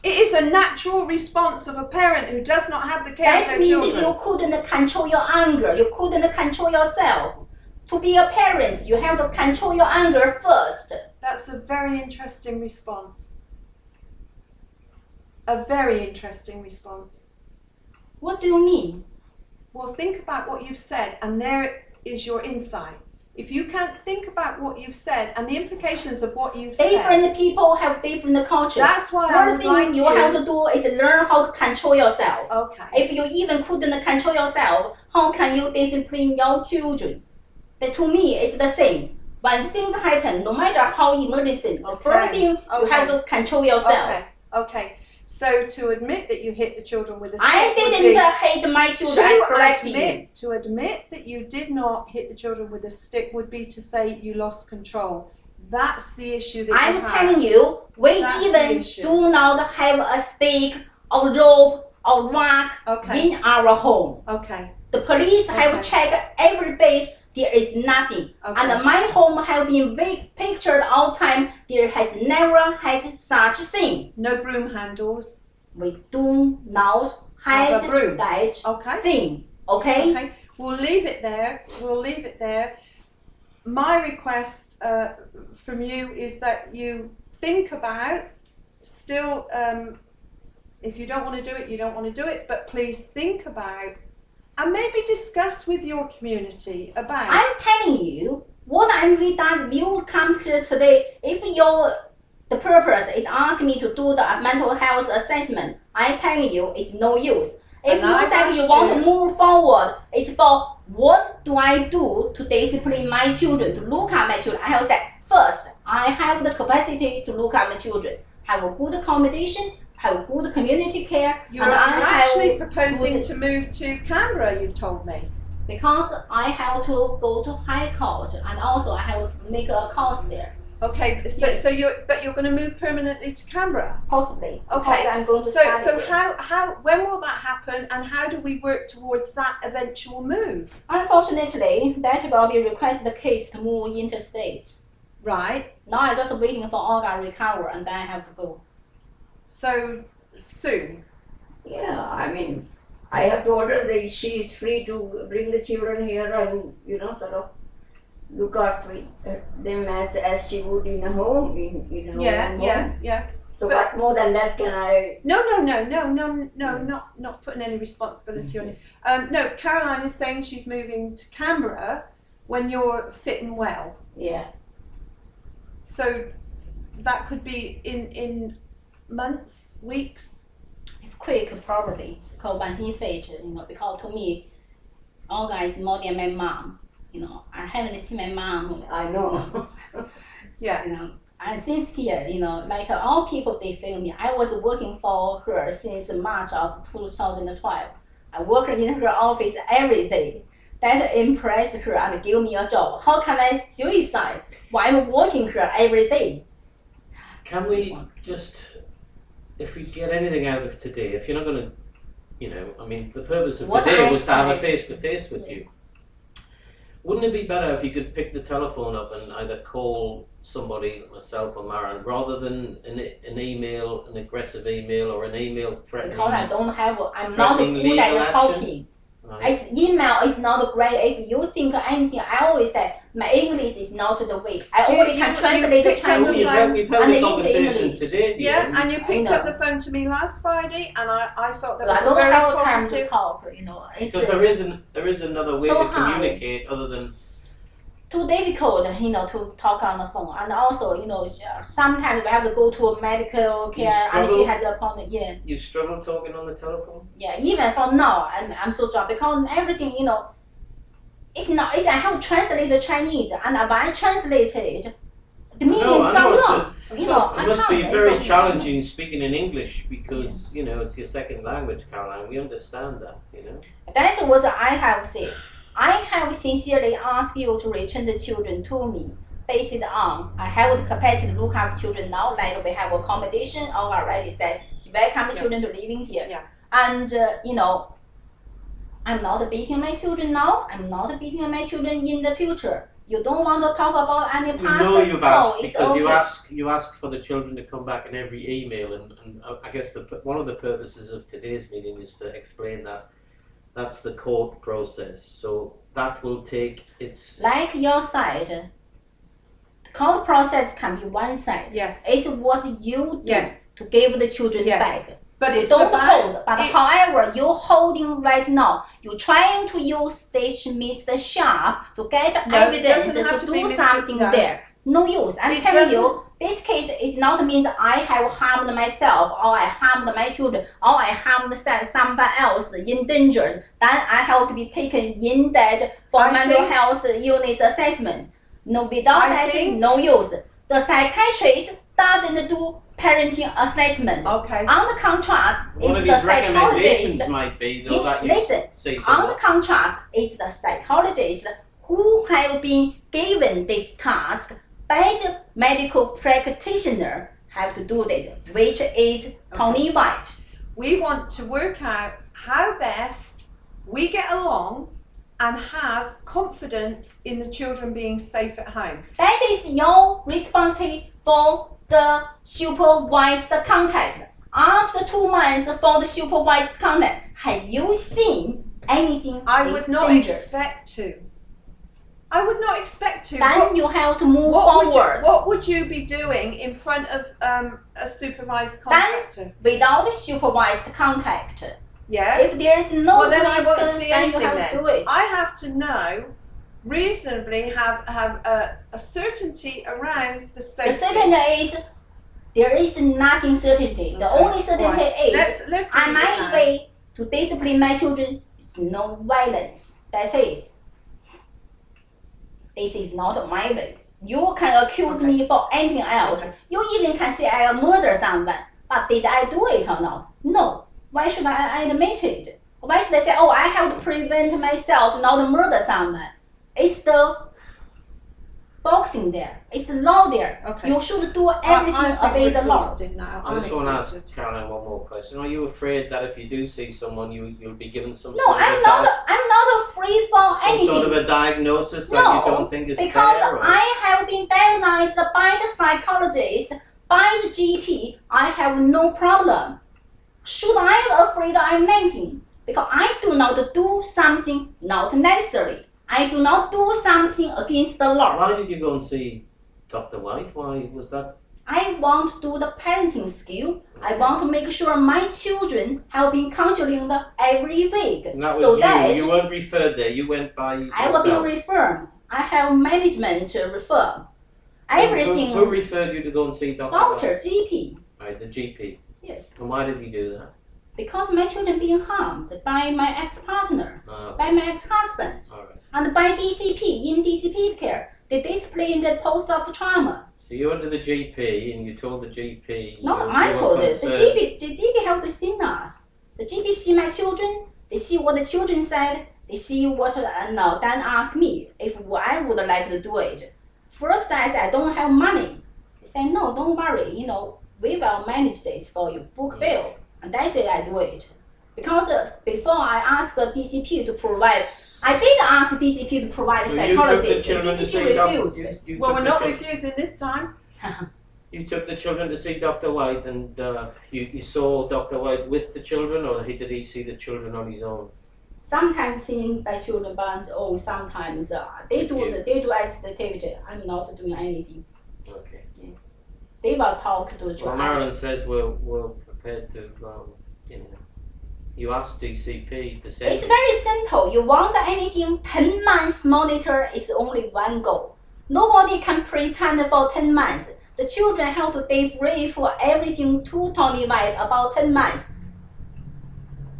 It is a natural response of a parent who does not have the care of That their means children. you couldn't control your anger. You couldn't control yourself. To be a parent, you have to control your anger first. That's a very interesting response. A very interesting response. What do you mean? Well, think about what you've said, and there is your insight. If you can't think about what you've said and the implications of what you've said, Different people have different culture. that's why I First would thing like you have to do is learn how to control yourself. Okay. If you even couldn't control yourself, how can you discipline your children? But to me, it's the same. When things happen, no matter how emergency, the first thing you have to control yourself. Okay. Okay. So to admit that you hit the children with a stick I would didn't be, hate my children. I corrected you. to admit that you did not hit the children with a stick would be to say you lost control. That's the issue that you I'm have. telling you, we That's the even issue. do not have a stick or rope or rock Okay. in our home. Okay. The police have Okay. checked every page. There is nothing. Okay. And my home have been pictured all time. There has never had such thing. No broom handles. We do not Have a have broom. that Okay. thing. Okay? Okay. We'll leave it there. We'll leave it there. My request from you is that you think about still, if you don't want to do it, you don't want to do it, but please think about and maybe discuss with your community about. I'm telling you, what I'm with that you come to today, if the purpose is asking me to do the mental health assessment, I'm telling you it's no use. If And I you said you asked want to you- move forward, it's for what do I do to discipline my children, to look at my children. I have said, first, I have the capacity to look at my children, have a good accommodation, have good community care. You're and I actually have proposing good- to move to Canberra, you've told me. because I have to go to High Court and also I have to make a course there, Okay, so you're going to move permanently to Canberra. possibly. Okay, Because I'm going to So study there. how when will that happen, and how do we work towards that eventual move? Unfortunately, that will be request the case to move interstate. Right. Now I'm just waiting for organ recover and then I have to go. So soon. Yeah, I mean, I have told her that she is free to bring the children here and, sort of look after them as she would in a home, in her own home. Yeah. So But- what more than that can I? No, not putting any responsibility on you. No, Caroline is saying she's moving to Canberra when you're fit and well. Yeah. So that could be in months, weeks. If quick, probably. Because 晚经 fate, because to me, organ is more than my mom. I haven't seen my mom. I know. Yeah. And since here, like all people, they feel me. I was working for her since March of 2012. I work in her office every day. That impressed her and gave me a job. How can I suicide while I'm working here every day? Can we just, if we get anything out of today, if you're not going to, I mean, the purpose of What today I was to have a said- face-to-face with you. Wouldn't it be better if you could pick the telephone up and either call somebody, myself or Maren, rather than an email, an aggressive email, or an email threatening? Because I'm not threatening good legal at action? talking. Right. It's email is not great. If you think anything, I always say my English is not the way. I only can you translate the picked up the Chinese. phone. We've held and a into conversation English. today, dear. Yeah, and you picked I up know. the phone to me last Friday, and I felt that But was I a don't very have time to positive. talk. It's Because there is another way so to hard. communicate other than too difficult, to talk on the phone. And also, sometimes we have to go to a medical care, and she struggle? has an appointment. Yeah, you struggle talking on the telephone. yeah. Even for now, I'm so strong because everything, it's not. I have to translate the Chinese, and when I translate it, the meaning's I know, gone wrong. It I must be can't. very It's challenging speaking in English because it's your second language, Caroline. We understand that. That's what I have said. I have sincerely asked you to return the children to me, based on I have the capacity to look after children now, like we have accommodation, or already said, welcome children to living here. Yeah. And, I'm not beating my children now, I'm not beating my children in the future. You don't want to talk about any past? No, you've asked it's because okay. you ask for the children to come back in every email, and I guess one of the purposes of today's meeting is to explain that that's the court process. So that will take its. Like your side, the court process can be one side. Yes. It's what you do Yes. to give the children Yes. back. But You it's don't about, hold, but it- however, you're holding right now. You're trying to use this Mr. Sharp to get No, it evidence doesn't have to to be do Mr. something No. there. No use. I'm It telling doesn't- you, this case is not means I have harmed myself or I harmed my children or I harmed someone else in danger. Then I have to be taken in that for I mental think- health illness assessment. No, without I that, think- no use. The psychiatrist doesn't do parenting assessment. Okay. On the contrast, One it's of the these recommendations psychologist. might be though that you Listen, say on the something. contrast, it's the psychologist who have been given this task by the medical practitioner have to do this, which is Tony White. We want to work out how best we get along and have confidence in the children being safe at home. That is your responsibility for the supervised contact. After 2 months for the supervised contact, have you seen anything I is would not dangerous? expect to. I would not expect to. Then you have to move What forward. what would you be doing in front of a supervised contractor? Without supervised contact. Yeah. If there is no Well, then I risk, won't see then you anything have to then. do it. I have to know, reasonably have a certainty around the The safety. certainty is there is nothing certainty. The Okay, only certainty right. is Let's I leave it might now. way to discipline my children. It's no violence. That is. This is not my way. You can accuse Okay. me for anything else. Okay. You even can say I murder someone. But did I do it or not? No. Why should I admit it? Why should I say, oh, I have to prevent myself not murder someone? It's the boxing there. It's the law there. Okay. You should do everything obey the law. Now. I I'm just want to exhausted. ask Caroline one more question. Are you afraid that if you do see someone, you'll be given some No, sort of I'm not afraid for some anything. sort of a diagnosis that No, you don't think is because fair? Or? I have been diagnosed by the psychologist, by the GP. I have no problem. Should I be afraid I'm nagging? Because I do not do something not necessary. I do not do something against the law. Why did you go and see Dr. White? Why was that? I want to do the parenting skill. I want to make sure my children have been counseling every week. And that was so you. that You weren't referred there. You went by I will yourself. be referred. I have management refer. Everything. Who referred you to go and see Dr. Doctor, White? GP. Right, the GP. Yes. And why did he do that? Because my children being harmed by my ex-partner, by my ex-husband, All right. and by DCP in DCP care. They discipline the post of trauma. So you went to the GP and you told the GP. No, you I were told it. The concerned. GP have to see us. The GP see my children. They see what the children said. They see what no. Then ask me if I would like to do it. First, I said I don't have money. They say no, don't worry. We will manage this for you. Book bill. And I say I do it. Because before I asked the DCP to provide, I did ask DCP to provide a So you took the psychologist. The children to DCP see Dr. refused. you Well, took we're the not chil- refusing this time. You took the children to see Dr. White, and you saw Dr. White with the children, or did he see the children on his own? Sometimes seen by children, but sometimes they do activity. I'm not doing anything. Okay. They will talk to the Well, driver. Marilyn says we're prepared to, you asked DCP to say. It's very simple. You want anything, 10 months monitor is only one goal. Nobody can pretend for 10 months. The children have to debrief for everything to Tony White about 10 months.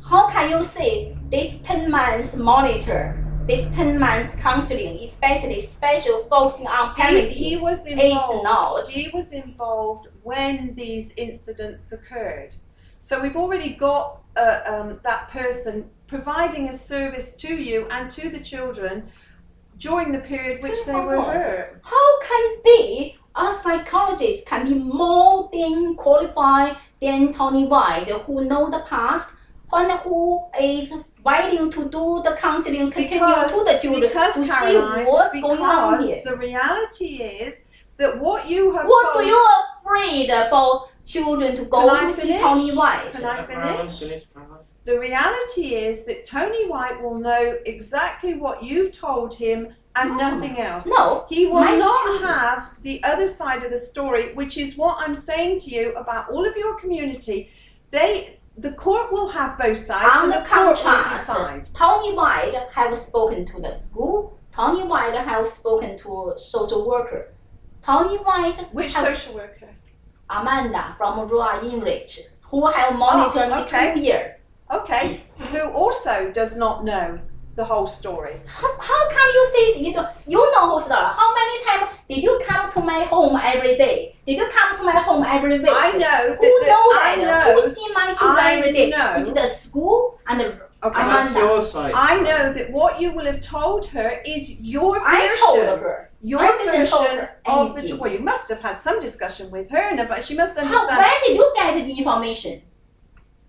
How can you say this 10 months monitor, this 10 months counseling, especially special focusing on parenting? He was It's involved. not. He was involved when these incidents occurred. So we've already got that person providing a service to you and to the children during the period which they were hurt. How can be a psychologist can be more than qualified than Tony White, who know the past, and who is willing to do the counseling, continue to the children to see what's going on here. The reality is that what you have What told, do you afraid for children to go Can I to see finish? Tony White? Can I finish? Finish. The reality is that Tony White will know exactly what you've told him and nothing else. No, He will my not children- have the other side of the story, which is what I'm saying to you about all of your community. The court will have both sides, On and the the court will contrast, decide. Tony White have spoken to the school. Tony White have spoken to social worker. Tony White Which have social worker? Amanda from Royal Enrich, who have monitored me okay. 2 years. Okay, who also does not know the whole story. How can you say you know who's the? How many times did you come to my home every day? Did you come to my home every week? I know Who know I that? know. Who see my children I every day? know. It's the school and the Okay, Amanda. That's your side. I know that what you will have told her is your I told version. her. Your I didn't tell version her of the anything. well, you must have had some discussion with her, no, but she must How, understand. where did you get the information?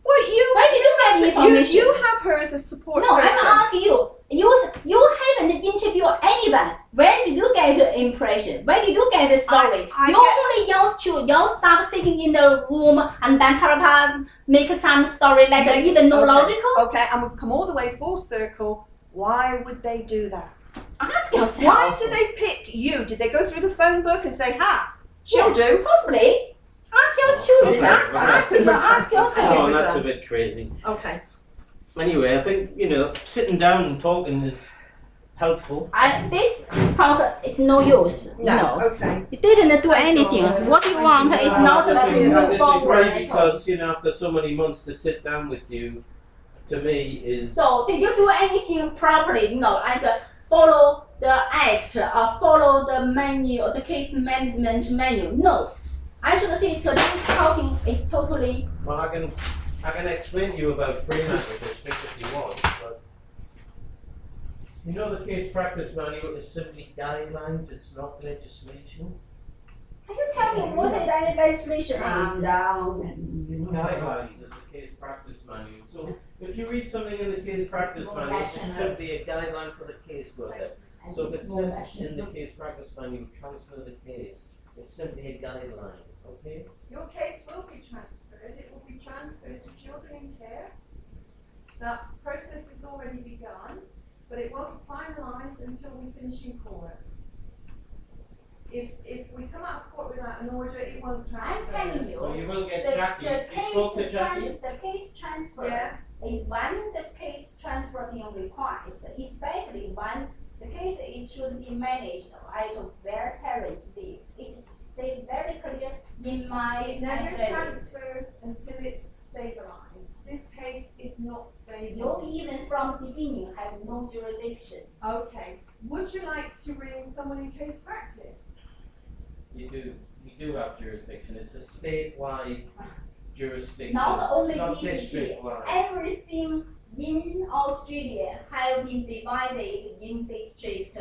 Well, Where did you get the information? you have her as a support No, person. I'm asking you. You haven't interviewed anyone. Where did you get the impression? Where did you get the story? I you get- only your staff sitting in the room and then make some story like even no Okay. logical? Okay, and we've come all the way full circle. Why would they do that? Ask yourself. Why did they pick you? Did they go through the phone book and say, "Ha, she'll Yeah, do"? Possibly. Ask your children. Okay, Ask well, ask that's yourself. Okay, Oh, we're that's done. a bit crazy. Okay. Anyway, I think, sitting down and talking is helpful. This talk is no use. No. No. Okay. You didn't do Thank you. anything. What you Thank want you. is not I to disagree. move forward at all. because, after so many months to sit down with you, to me is... So did you do anything properly? As follow the act or follow the menu or the case management menu? No. I should say today's talking is totally. Well, I can explain to you about Fremantle District if you want, but you know the case practice manual is simply guidelines, it's not legislation. Can you tell me what is legislation Calm is? down. Guidelines is the case practice manual. So if you read something in the case practice manual, it's simply a guideline for the caseworker. So if it says in the case practice manual, transfer the case, it's simply a guideline, okay? Your case will be transferred, it will be transferred to children in care. That process has already begun, but it won't be finalised until we finish in court. If we come out of court without an order, it won't transfer. I'm telling you. So you will get The Jackie, you spoke to Jackie? the case transfer Yeah, is when the case transfer being required, especially when the case should be managed at where parents live. It stated very clear in my it never affidavit. transfers until it's stabilised. This case is not stable. You even from beginning have no jurisdiction. Okay, would you like to ring someone in case practice? You do have jurisdiction, it's a statewide jurisdiction, Not only it's not DCP, district-wide. everything in Australia have been divided in district.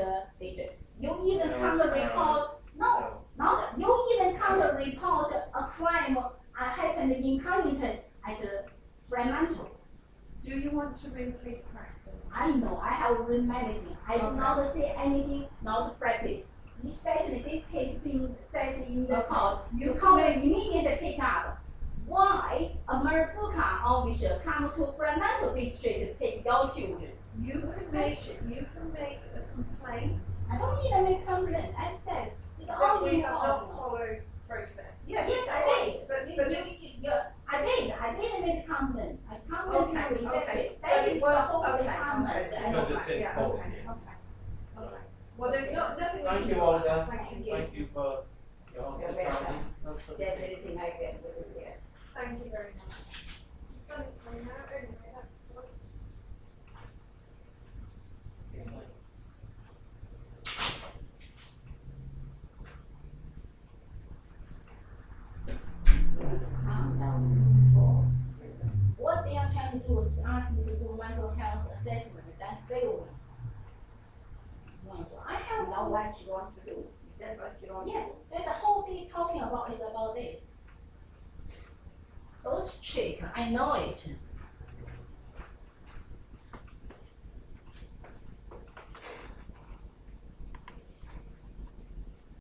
You even can't report, not, you even can't report a crime happened in Cunnington at Fremantle. Do you want to ring case practice? I know, I have written anything. I do not say anything, not practice. Especially this case being set in the court, you can't immediately pick up. Why a Mirrabooka officer come to Fremantle District to take your children? You can make a complaint. I don't even make complaint. I said it's But all we in have court. not followed process. Yes, Yes, it's I all- did. But I did make complaint. I complaint Okay, rejected. okay. That But is it the won't- whole okay, department. okay. And Because it's in Yeah, court, okay, yeah. okay. Well, there's nothing we Thank can you, do. Olga. Thank you. Thank you for your hospitality. There's anything I can do here. Thank you very much. The sun is coming out anyway, that's good. Calm down. what they are trying to do is ask me to do mental health assessment and failed. I have Now what she wants to do, is that what she wants to Yeah, do? but the whole thing talking about is about this. Those trick, I know it.